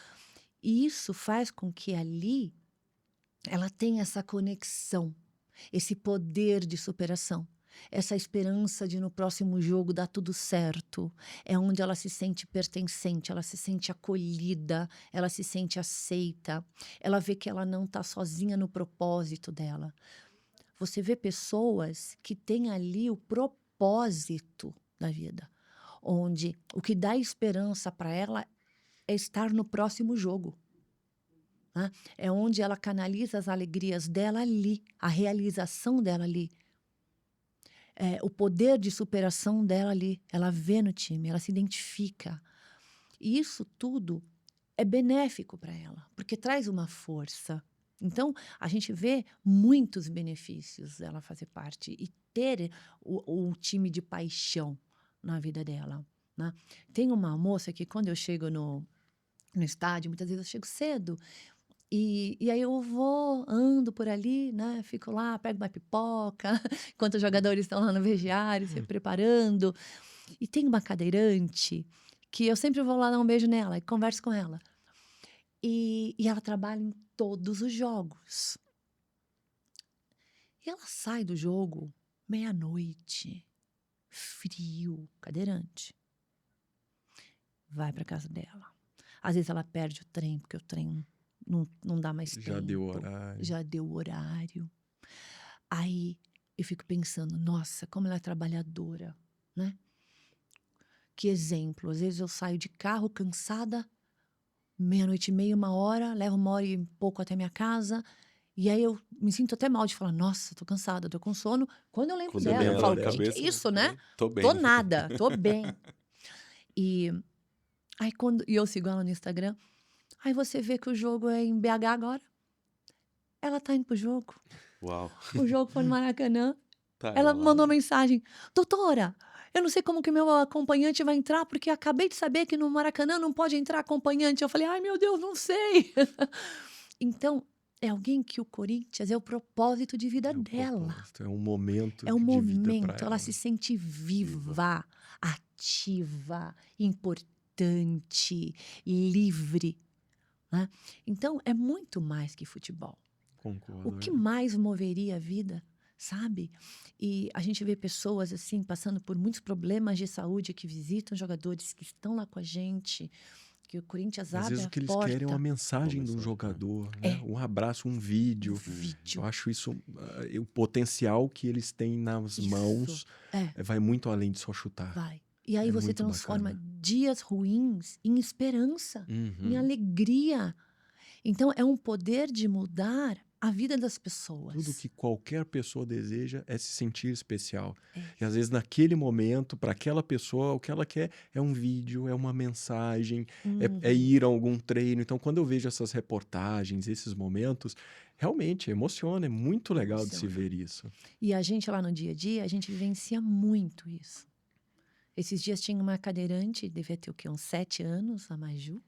E isso faz com que ali ela tenha essa conexão, esse poder de superação, essa esperança de no próximo jogo dar tudo certo. É onde ela se sente pertencente, ela se sente acolhida, ela se sente aceita. Ela vê que ela não está sozinha no propósito dela. Você vê pessoas que têm ali o propósito da vida, onde o que dá esperança para ela é estar no próximo jogo. Né? É onde ela canaliza as alegrias dela ali, a realização dela ali. O poder de superação dela ali. Ela vê no time, ela se identifica. E isso tudo é benéfico para ela, porque traz uma força. Então, a gente vê muitos benefícios dela fazer parte e ter o time de paixão na vida dela. Né? Tem uma moça que, quando eu chego no estádio, muitas vezes eu chego cedo, e aí eu vou, ando por ali, né? Fico lá, pego uma pipoca, enquanto os jogadores estão lá no vestiário, se preparando. E tem uma cadeirante que eu sempre vou lá dar um beijo nela e converso com ela. E ela trabalha em todos os jogos. E ela sai do jogo meia-noite, frio, cadeirante. Vai para casa dela. Às vezes ela perde o trem, porque o trem não dá mais tempo. Já deu horário. Já deu horário. Aí eu fico pensando, nossa, como ela é trabalhadora, né? Que exemplo. Às vezes eu saio de carro cansada, meia-noite e meia, 1 hora, levo 1 hora e pouco até minha casa, e aí eu me sinto até mal de falar, nossa, tô cansada, tô com sono. Quando eu lembro Quando dela, vem eu ela falo, na que é cabeça, isso, né? Tô bem. Tô nada, tô bem. E aí e eu sigo ela no Instagram, aí você vê que o jogo é em BH agora. Ela tá indo pro jogo. Uau. O jogo foi no Maracanã. Tá, Ela lá. mandou mensagem, doutora, eu não sei como que meu acompanhante vai entrar, porque acabei de saber que no Maracanã não pode entrar acompanhante. Eu falei, ai meu Deus, não sei. Então, é alguém que o Corinthians é o propósito de vida dela. Propósito, é um momento É um de vida momento, para ela se sente viva, ativa, importante, livre. Né? Então, é muito mais que futebol. Concordo. O que mais moveria a vida, sabe? E a gente vê pessoas assim passando por muitos problemas de saúde que visitam jogadores que estão lá com a gente, que o Corinthians Às abre vezes a o que eles porta. querem é uma mensagem Uma do mensagem, jogador, né? Um abraço, um vídeo. vídeo. Eu acho isso, o potencial que eles têm nas Isso. mãos É. vai muito além de só chutar. Vai. E aí É você muito transforma bacana. dias ruins em esperança, em Uhum. alegria. Então é um poder de mudar a vida das pessoas. Tudo que qualquer pessoa deseja é se sentir especial. É. E às vezes naquele momento, para aquela pessoa, o que ela quer é um vídeo, é uma mensagem, é ir a algum treino. Então, quando eu vejo essas reportagens, esses momentos, realmente emociona, é muito legal de se Emociona. ver isso. E a gente lá no dia a dia, a gente vivencia muito isso. Esses dias tinha uma cadeirante, devia ter o quê? Uns 7 anos, a Maju,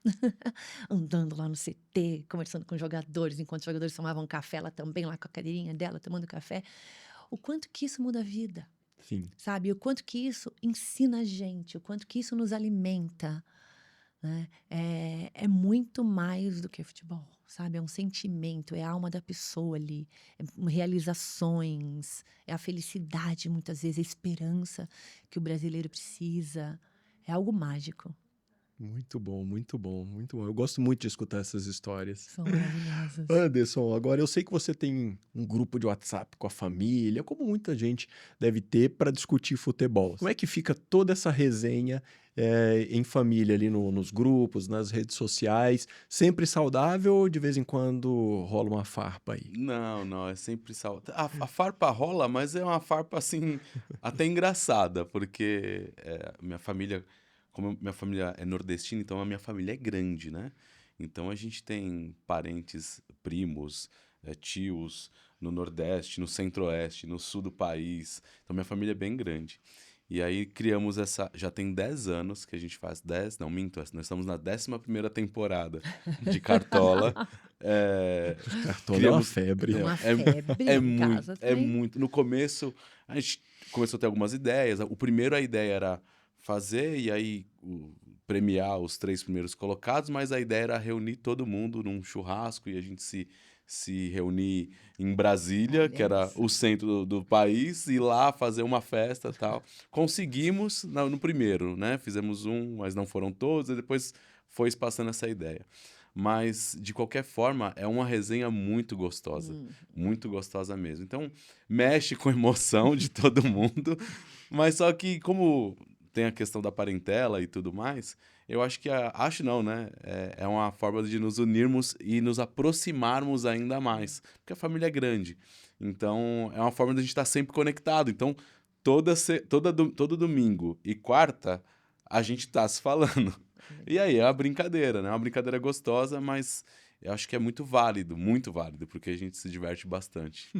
andando lá no CT, conversando com jogadores, enquanto os jogadores tomavam café, ela também lá com a cadeirinha dela, tomando café. O quanto que isso muda a vida, Sim. sabe? O quanto que isso ensina a gente, o quanto que isso nos alimenta. Né? É muito mais do que futebol, sabe? É um sentimento, é a alma da pessoa ali, realizações, é a felicidade, muitas vezes, a esperança que o brasileiro precisa. É algo mágico. Muito bom, muito bom, muito bom. Eu gosto muito de escutar essas histórias. São maravilhosas. Anderson, agora eu sei que você tem um grupo de WhatsApp com a família, como muita gente deve ter para discutir futebol. Como é que fica toda essa resenha em família ali nos grupos, nas redes sociais? Sempre saudável ou de vez em quando rola uma farpa aí? Não, é sempre saudável. A farpa rola, mas é uma farpa assim, até engraçada, porque minha família, como minha família é nordestina, então a minha família é grande, né? Então a gente tem parentes, primos, tios no Nordeste, no Centro-Oeste, no Sul do país. Então minha família é bem grande. E aí criamos essa. Já tem 10 anos que a gente faz 10, não minto, nós estamos na 11ª temporada de Cartola. Cartola é uma Criamos. febre. Uma febre em casa É também. muito. No começo, a gente começou a ter algumas ideias. O primeiro, a ideia era fazer e aí premiar os 3 primeiros colocados, mas a ideia era reunir todo mundo num churrasco e a gente se reunir em Brasília, Olha que era isso. o centro do país, e lá fazer uma festa e tal. Conseguimos no primeiro, né? Fizemos um, mas não foram todos, e depois foi passando essa ideia. Mas, de qualquer forma, é uma resenha muito gostosa. Muito gostosa mesmo. Então, mexe com a emoção de todo mundo. Mas só que, como tem a questão da parentela e tudo mais, eu acho que... acho não, né? É uma forma de nos unirmos e nos aproximarmos ainda mais. Porque a família é grande. Então, é uma forma de a gente estar sempre conectado. Então, todo domingo e quarta, a gente tá se falando. E aí, é uma brincadeira, né? É uma brincadeira gostosa, mas eu acho que é muito válido, porque a gente se diverte bastante.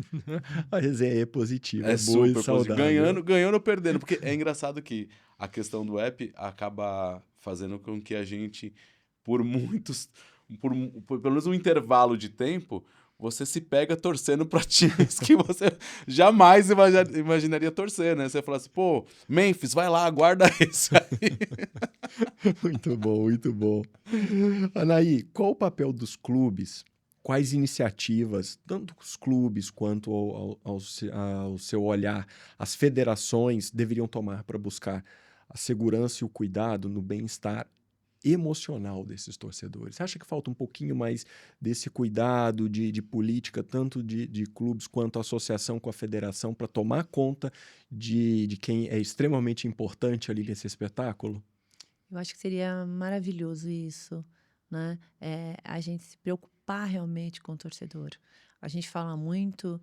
A resenha é positiva, É é boa e super positivo. saudável. Ganhando ou perdendo, porque é engraçado que a questão do app acaba fazendo com que a gente, por muitos, por pelo menos um intervalo de tempo, você se pega torcendo para times que você jamais imaginaria torcer, né? Você fala assim, pô, Memphis, vai lá, guarda isso aí. Muito bom, muito bom. Anaí, qual o papel dos clubes? Quais iniciativas, tanto os clubes quanto ao seu olhar, as federações deveriam tomar para buscar a segurança e o cuidado no bem-estar emocional desses torcedores? Você acha que falta um pouquinho mais desse cuidado de política, tanto de clubes quanto a associação com a federação, para tomar conta de quem é extremamente importante ali nesse espetáculo? Eu acho que seria maravilhoso isso, né? A gente se preocupar realmente com o torcedor. A gente fala muito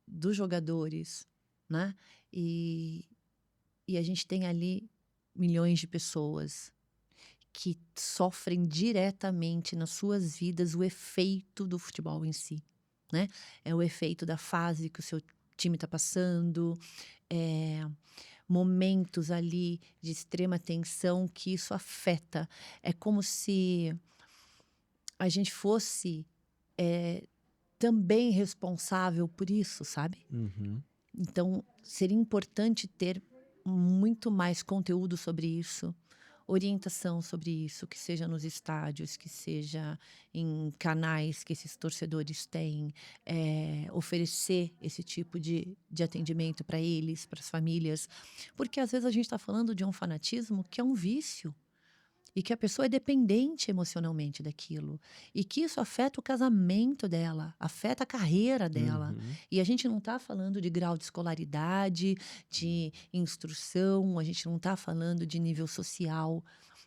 dos jogadores, né? E, e a gente tem ali milhões de pessoas que sofrem diretamente nas suas vidas o efeito do futebol em si, né? É o efeito da fase que o seu time está passando, momentos ali de extrema tensão que isso afeta. É como se a gente fosse também responsável por isso, sabe? Uhum. Então, seria importante ter muito mais conteúdo sobre isso, orientação sobre isso, que seja nos estádios, que seja em canais que esses torcedores têm, oferecer esse tipo de atendimento para eles, para as famílias. Porque às vezes a gente está falando de um fanatismo que é um vício. E que a pessoa é dependente emocionalmente daquilo. E que isso afeta o casamento dela, afeta a carreira dela. Uhum. E a gente não está falando de grau de escolaridade, de instrução, a gente não está falando de nível social.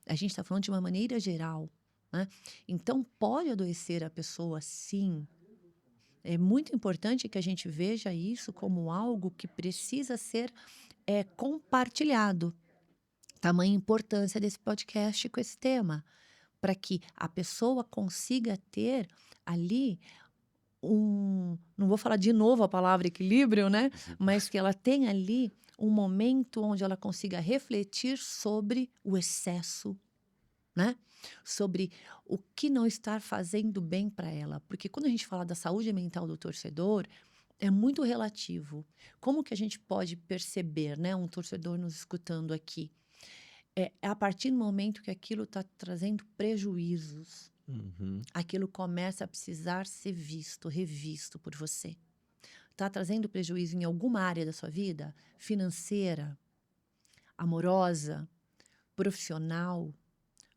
A gente está falando de uma maneira geral, né? Então, pode adoecer a pessoa, sim. É muito importante que a gente veja isso como algo que precisa ser compartilhado. Tamanha importância desse podcast com esse tema, para que a pessoa consiga ter ali não vou falar de novo a palavra equilíbrio, né? Mas que ela tenha ali um momento onde ela consiga refletir sobre o excesso, né? Sobre o que não está fazendo bem para ela. Porque quando a gente fala da saúde mental do torcedor, é muito relativo. Como que a gente pode perceber, né? Um torcedor nos escutando aqui. É a partir do momento que aquilo está trazendo prejuízos, Uhum. aquilo começa a precisar ser visto, revisto por você. Está trazendo prejuízo em alguma área da sua vida? Financeira, amorosa, profissional,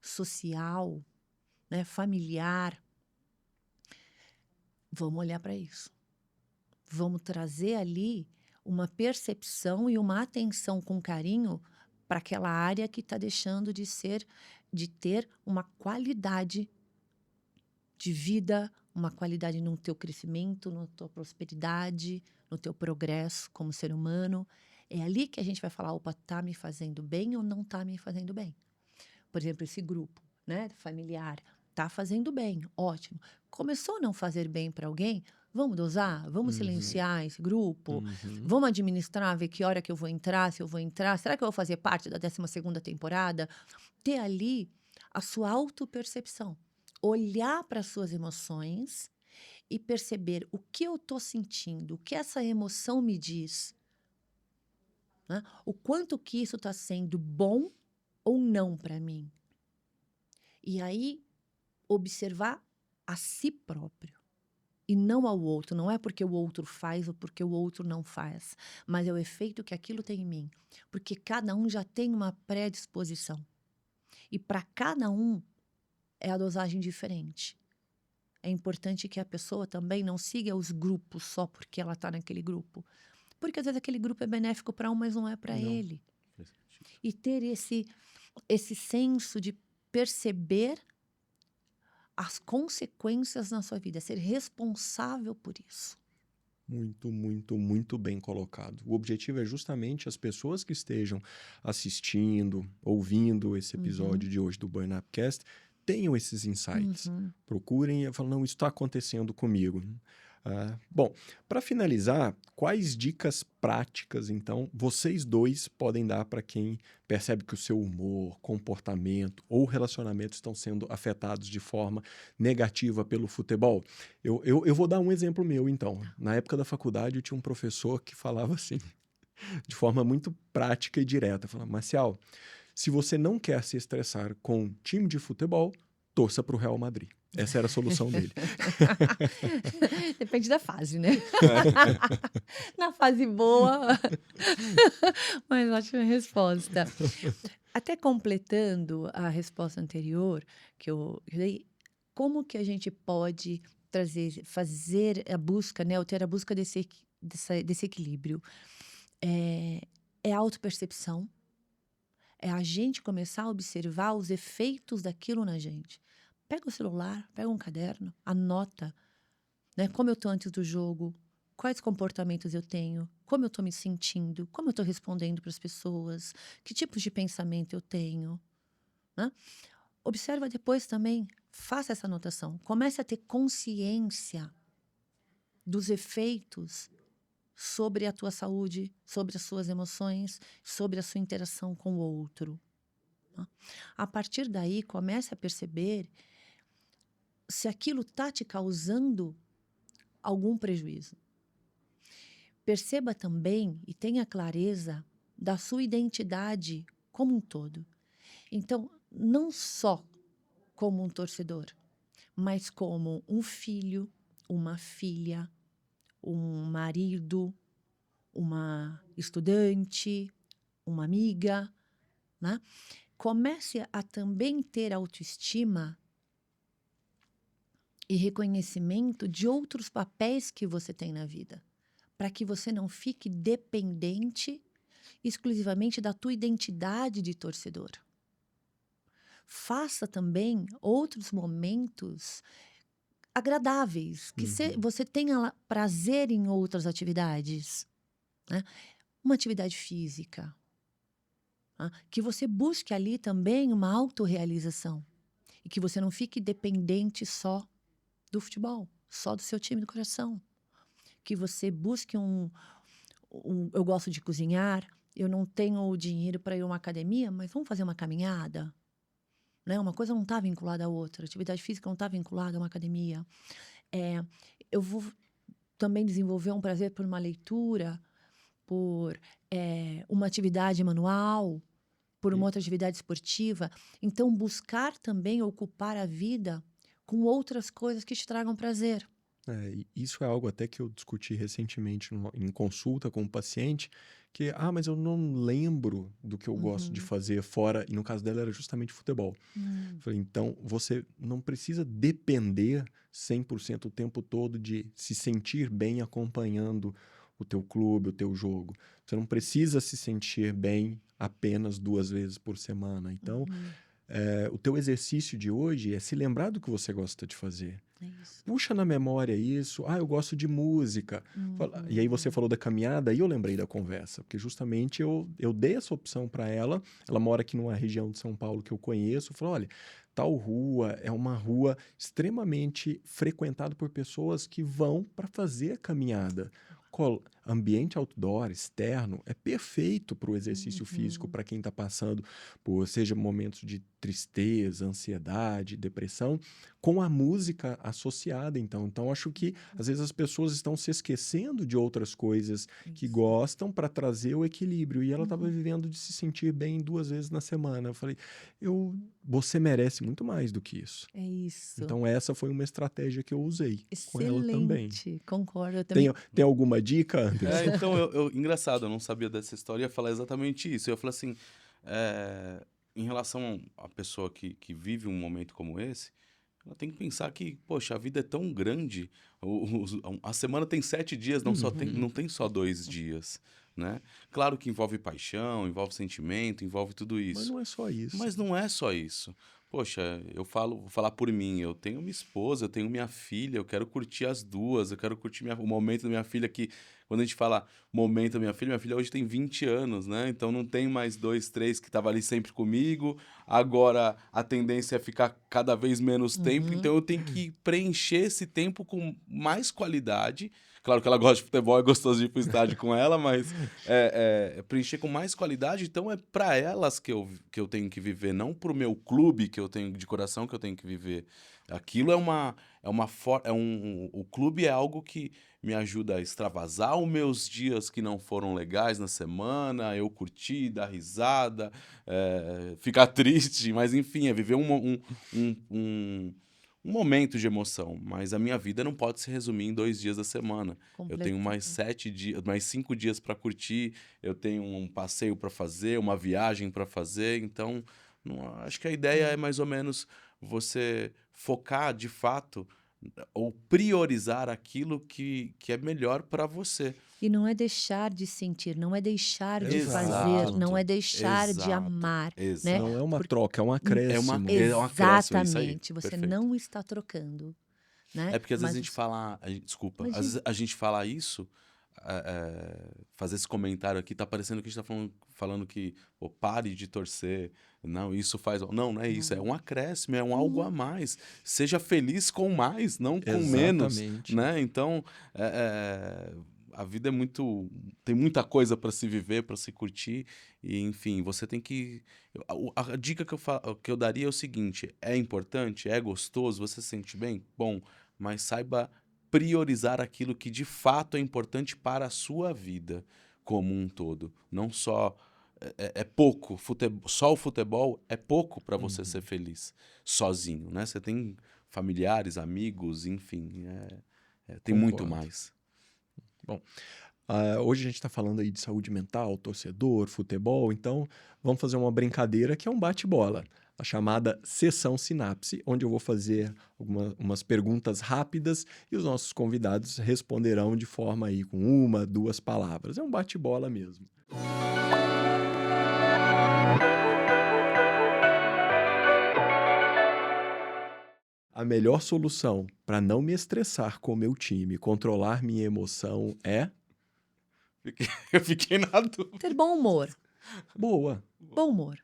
social, né, familiar? Vamos olhar para isso. Vamos trazer ali uma percepção e uma atenção com carinho para aquela área que está deixando de ter uma qualidade de vida, uma qualidade no teu crescimento, na tua prosperidade, no teu progresso como ser humano. É ali que a gente vai falar, opa, tá me fazendo bem ou não tá me fazendo bem? Por exemplo, esse grupo, né, familiar, tá fazendo bem, ótimo. Começou a não fazer bem para alguém, vamos dosar, vamos Uhum. silenciar esse grupo, Uhum. vamos administrar, ver que hora que eu vou entrar, se eu vou entrar, será que eu vou fazer parte da 12ª temporada? Ter ali a sua autopercepção, olhar para as suas emoções e perceber o que eu estou sentindo, o que essa emoção me diz, né? O quanto que isso está sendo bom ou não para mim. E aí, observar a si próprio e não ao outro. Não é porque o outro faz ou porque o outro não faz, mas é o efeito que aquilo tem em mim. Porque cada um já tem uma predisposição. E para cada um é a dosagem diferente. É importante que a pessoa também não siga os grupos só porque ela está naquele grupo. Porque às vezes aquele grupo é benéfico para um, mas não é para Não. ele. Faz sentido. E ter esse senso de perceber as consequências na sua vida, ser responsável por isso. Muito, muito, muito bem colocado. O objetivo é justamente as pessoas que estejam assistindo, ouvindo esse episódio de hoje do Burn Upcast, tenham esses insights. Procurem e falam, não, isso está acontecendo comigo. Bom, para finalizar, quais dicas práticas, então, vocês dois podem dar para quem percebe que o seu humor, comportamento ou relacionamento estão sendo afetados de forma negativa pelo futebol? Eu vou dar um exemplo meu, então. Na época da faculdade, eu tinha um professor que falava assim, de forma muito prática e direta, falava, Marcial, se você não quer se estressar com time de futebol, torça para o Real Madrid. Essa era a solução dele. Depende da fase, né? Na fase boa, mas ótima resposta. Até completando a resposta anterior que eu dei, como que a gente pode fazer a busca, né, ou ter a busca desse equilíbrio? É a autopercepção, é a gente começar a observar os efeitos daquilo na gente. Pega o celular, pega um caderno, anota, né, como eu estou antes do jogo, quais comportamentos eu tenho, como eu estou me sentindo, como eu estou respondendo para as pessoas, que tipos de pensamento eu tenho, né? Observa depois também, faça essa anotação, comece a ter consciência dos efeitos sobre a tua saúde, sobre as suas emoções, sobre a sua interação com o outro. Né? A partir daí, comece a perceber se aquilo está te causando algum prejuízo. Perceba também e tenha clareza da sua identidade como um todo. Então, não só como um torcedor, mas como um filho, uma filha, um marido, uma estudante, uma amiga, né? Comece a também ter autoestima e reconhecimento de outros papéis que você tem na vida, para que você não fique dependente exclusivamente da tua identidade de torcedor. Faça também outros momentos agradáveis, que você tenha prazer em outras atividades, né? Uma atividade física, né? Que você busque ali também uma autorrealização e que você não fique dependente só do futebol, só do seu time do coração. Que você busque eu gosto de cozinhar, eu não tenho o dinheiro para ir a uma academia, mas vamos fazer uma caminhada? Né? Uma coisa não está vinculada à outra, a atividade física não está vinculada a uma academia. Eu vou também desenvolver um prazer por uma leitura, por uma atividade manual, por uma outra atividade esportiva. Então, buscar também ocupar a vida com outras coisas que te tragam prazer. Isso é algo até que eu discuti recentemente em consulta com um paciente, que, mas eu não lembro do que eu gosto de fazer fora, e no caso dela era justamente futebol. Falei, então, você não precisa depender 100% o tempo todo de se sentir bem acompanhando o teu clube, o teu jogo. Você não precisa se sentir bem apenas 2 vezes por semana. Então, o teu exercício de hoje é se lembrar do que você gosta de fazer. Puxa na memória isso. Eu gosto de música. E aí você falou da caminhada e eu lembrei da conversa. Porque justamente eu dei essa opção para ela. Ela mora aqui numa região de São Paulo que eu conheço. Eu falei, olha, tal rua é uma rua extremamente frequentada por pessoas que vão para fazer a caminhada. Ambiente outdoor, externo, é perfeito para o exercício físico para quem está passando por, seja momentos de tristeza, ansiedade, depressão, com a música associada, então. Então, acho que, às vezes, as pessoas estão se esquecendo de outras coisas que Isso. gostam para trazer o equilíbrio. E ela estava vivendo de se sentir bem 2 vezes na semana. Eu falei, você merece muito mais do que isso. É isso. Então, essa foi uma estratégia que eu usei com ela também. Excelente. Concordo. Eu também. Tem alguma dica, Anderson? Então, engraçado, eu não sabia dessa história, eu ia falar exatamente isso. Eu falei assim, em relação à pessoa que vive um momento como esse, ela tem que pensar que, poxa, a vida é tão grande, a semana tem 7 dias, não tem só 2 dias, né? Claro que envolve paixão, envolve sentimento, envolve tudo isso. Mas não é só isso. Mas não é só isso. Poxa, vou falar por mim, eu tenho minha esposa, eu tenho minha filha, eu quero curtir as duas, eu quero curtir o momento da minha filha, que quando a gente fala momento da minha filha hoje tem 20 anos, né? Então não tem mais 2, 3 que estavam ali sempre comigo, agora a tendência é ficar cada vez menos tempo, então eu tenho que preencher esse tempo com mais qualidade. Claro que ela gosta de futebol, é gostoso de ir pro estádio com ela, mas preencher com mais qualidade, então é para elas que eu tenho que viver, não pro meu clube que eu tenho de coração que eu tenho que viver. Aquilo o clube é algo que me ajuda a extravasar os meus dias que não foram legais na semana, eu curtir, dar risada, ficar triste, mas enfim, é viver um momento de emoção, mas a minha vida não pode se resumir em 2 dias da semana. Eu tenho mais 7 dias, mais 5 dias para curtir, eu tenho um passeio para fazer, uma viagem para fazer, então acho que a ideia é mais ou menos você focar de fato ou priorizar aquilo que é melhor para você. E não é deixar de sentir, não é deixar de Exato. fazer, não é deixar de Exato. amar, Exato. né? Não é uma troca, é um acréscimo. É um acréscimo, isso aí. Exatamente. Você Perfeito. não está trocando, né? É porque às vezes Mas a gente fala. Desculpa. Imagina. Às vezes a gente fala isso, fazer esse comentário aqui, tá parecendo que a gente tá falando que pare de torcer. Não, isso faz. Não é isso. É um acréscimo, é um algo a mais. Seja feliz com mais, não com menos. Exatamente. Né? Então, a vida tem muita coisa para se viver, para se curtir. E, enfim, você tem que. A dica que eu daria é o seguinte: é importante, é gostoso, você se sente bem? Bom, mas saiba priorizar aquilo que de fato é importante para a sua vida como um todo. Não só. É pouco. Só o futebol é pouco para você ser feliz sozinho, né? Você tem familiares, amigos, enfim. Tem muito Concordo. mais. Bom, hoje a gente está falando aí de saúde mental, torcedor, futebol, então vamos fazer uma brincadeira que é um bate-bola, a chamada Sessão Sinapse, onde eu vou fazer umas perguntas rápidas e os nossos convidados responderão de forma aí com 1, 2 palavras. É um bate-bola mesmo. A melhor solução para não me estressar com o meu time, controlar minha emoção é... Eu fiquei na dúvida. ter bom humor. Boa. Bom humor.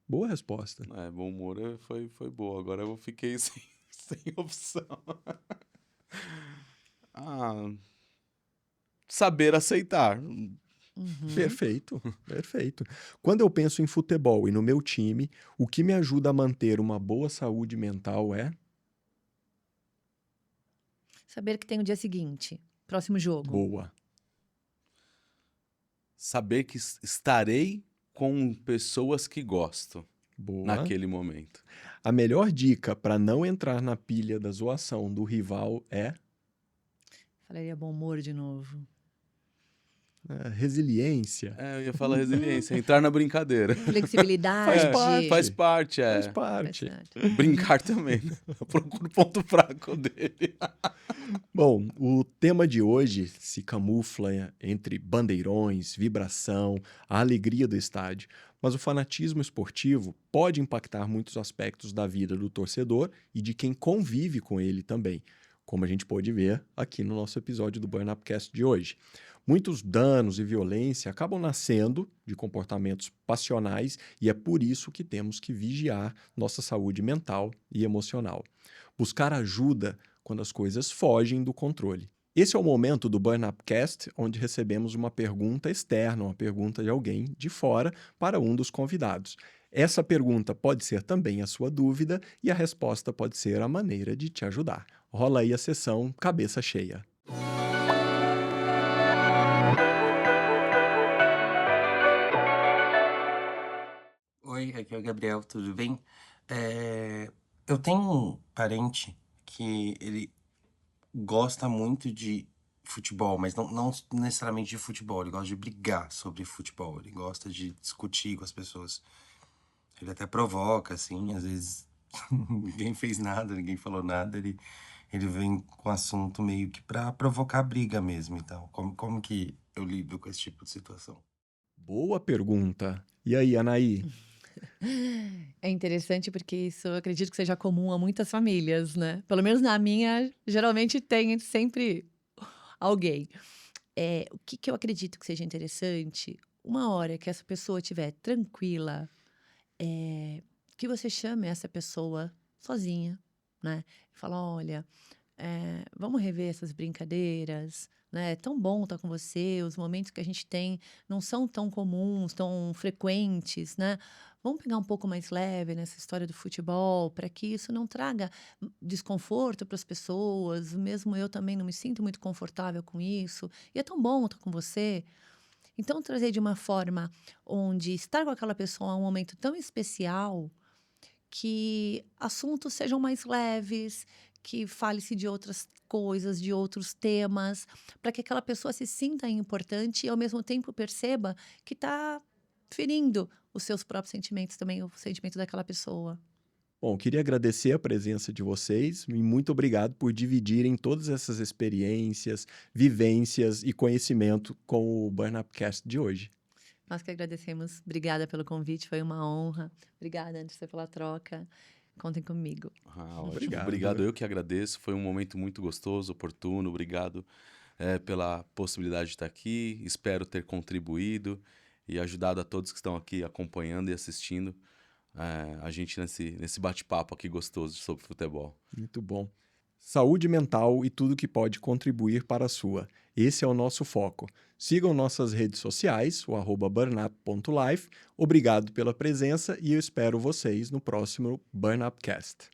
Boa resposta. Bom humor foi boa. Agora eu fiquei sem opção. Saber aceitar. Perfeito, perfeito. Quando eu penso em futebol e no meu time, o que me ajuda a manter uma boa saúde mental é... Saber que tem o dia seguinte. Próximo jogo. Boa. Saber que estarei com pessoas que gosto Boa. naquele momento. A melhor dica para não entrar na pilha da zoação do rival é... Falaria bom humor de novo. Resiliência. Eu ia falar resiliência, entrar na brincadeira. Flexibilidade. Faz parte. Faz parte, Faz Faz parte. parte. Brincar também. Né? Eu procuro o ponto fraco dele. Bom, o tema de hoje se camufla entre bandeirões, vibração, a alegria do estádio, mas o fanatismo esportivo pode impactar muitos aspectos da vida do torcedor e de quem convive com ele também. como a gente pôde ver aqui no nosso episódio do Burn Upcast de hoje. Muitos danos e violência acabam nascendo de comportamentos passionais e é por isso que temos que vigiar nossa saúde mental e emocional. Buscar ajuda quando as coisas fogem do controle. Esse é o momento do Burn Upcast, onde recebemos uma pergunta externa, uma pergunta de alguém de fora para um dos convidados. Essa pergunta pode ser também a sua dúvida e a resposta pode ser a maneira de te ajudar. Rola aí a sessão Cabeça Cheia. Oi, aqui é o Gabriel, tudo bem? Eu tenho um parente que ele gosta muito de futebol, mas não necessariamente de futebol, ele gosta de brigar sobre futebol, ele gosta de discutir com as pessoas. Ele até provoca, assim, às vezes ninguém fez nada, ninguém falou nada, ele vem com assunto meio que pra provocar briga mesmo, então, como que eu lido com esse tipo de situação? Boa pergunta. E aí, Anaí? É interessante porque isso eu acredito que seja comum a muitas famílias, né? Pelo menos na minha, geralmente tem sempre alguém. O que que eu acredito que seja interessante? Uma hora que essa pessoa estiver tranquila, que você chame essa pessoa sozinha, né? E fala, olha, vamos rever essas brincadeiras, né? É tão bom estar com você, os momentos que a gente tem não são tão comuns, tão frequentes, né? Vamos pegar um pouco mais leve nessa história do futebol, para que isso não traga desconforto para as pessoas. Mesmo eu também não me sinto muito confortável com isso. E é tão bom estar com você. Então, trazer de uma forma onde estar com aquela pessoa é um momento tão especial que assuntos sejam mais leves, que fale-se de outras coisas, de outros temas, para que aquela pessoa se sinta importante e ao mesmo tempo perceba que está ferindo os seus próprios sentimentos também, o sentimento daquela pessoa. Bom, queria agradecer a presença de vocês e muito obrigado por dividirem todas essas experiências, vivências e conhecimento com o Burn Upcast de hoje. Nós que agradecemos. Obrigada pelo convite, foi uma honra. Obrigada, Anderson, pela troca. Contem comigo. Ótimo. Obrigado, eu que agradeço. Foi um momento muito gostoso, oportuno. Obrigado pela possibilidade de estar aqui. Espero ter contribuído e ajudado a todos que estão aqui acompanhando e assistindo a gente nesse bate-papo aqui gostoso sobre futebol. Muito bom. Saúde mental e tudo que pode contribuir para a sua. Esse é o nosso foco. Sigam nossas redes sociais, o @burnup.life. Obrigado pela presença e eu espero vocês no próximo Burn Upcast.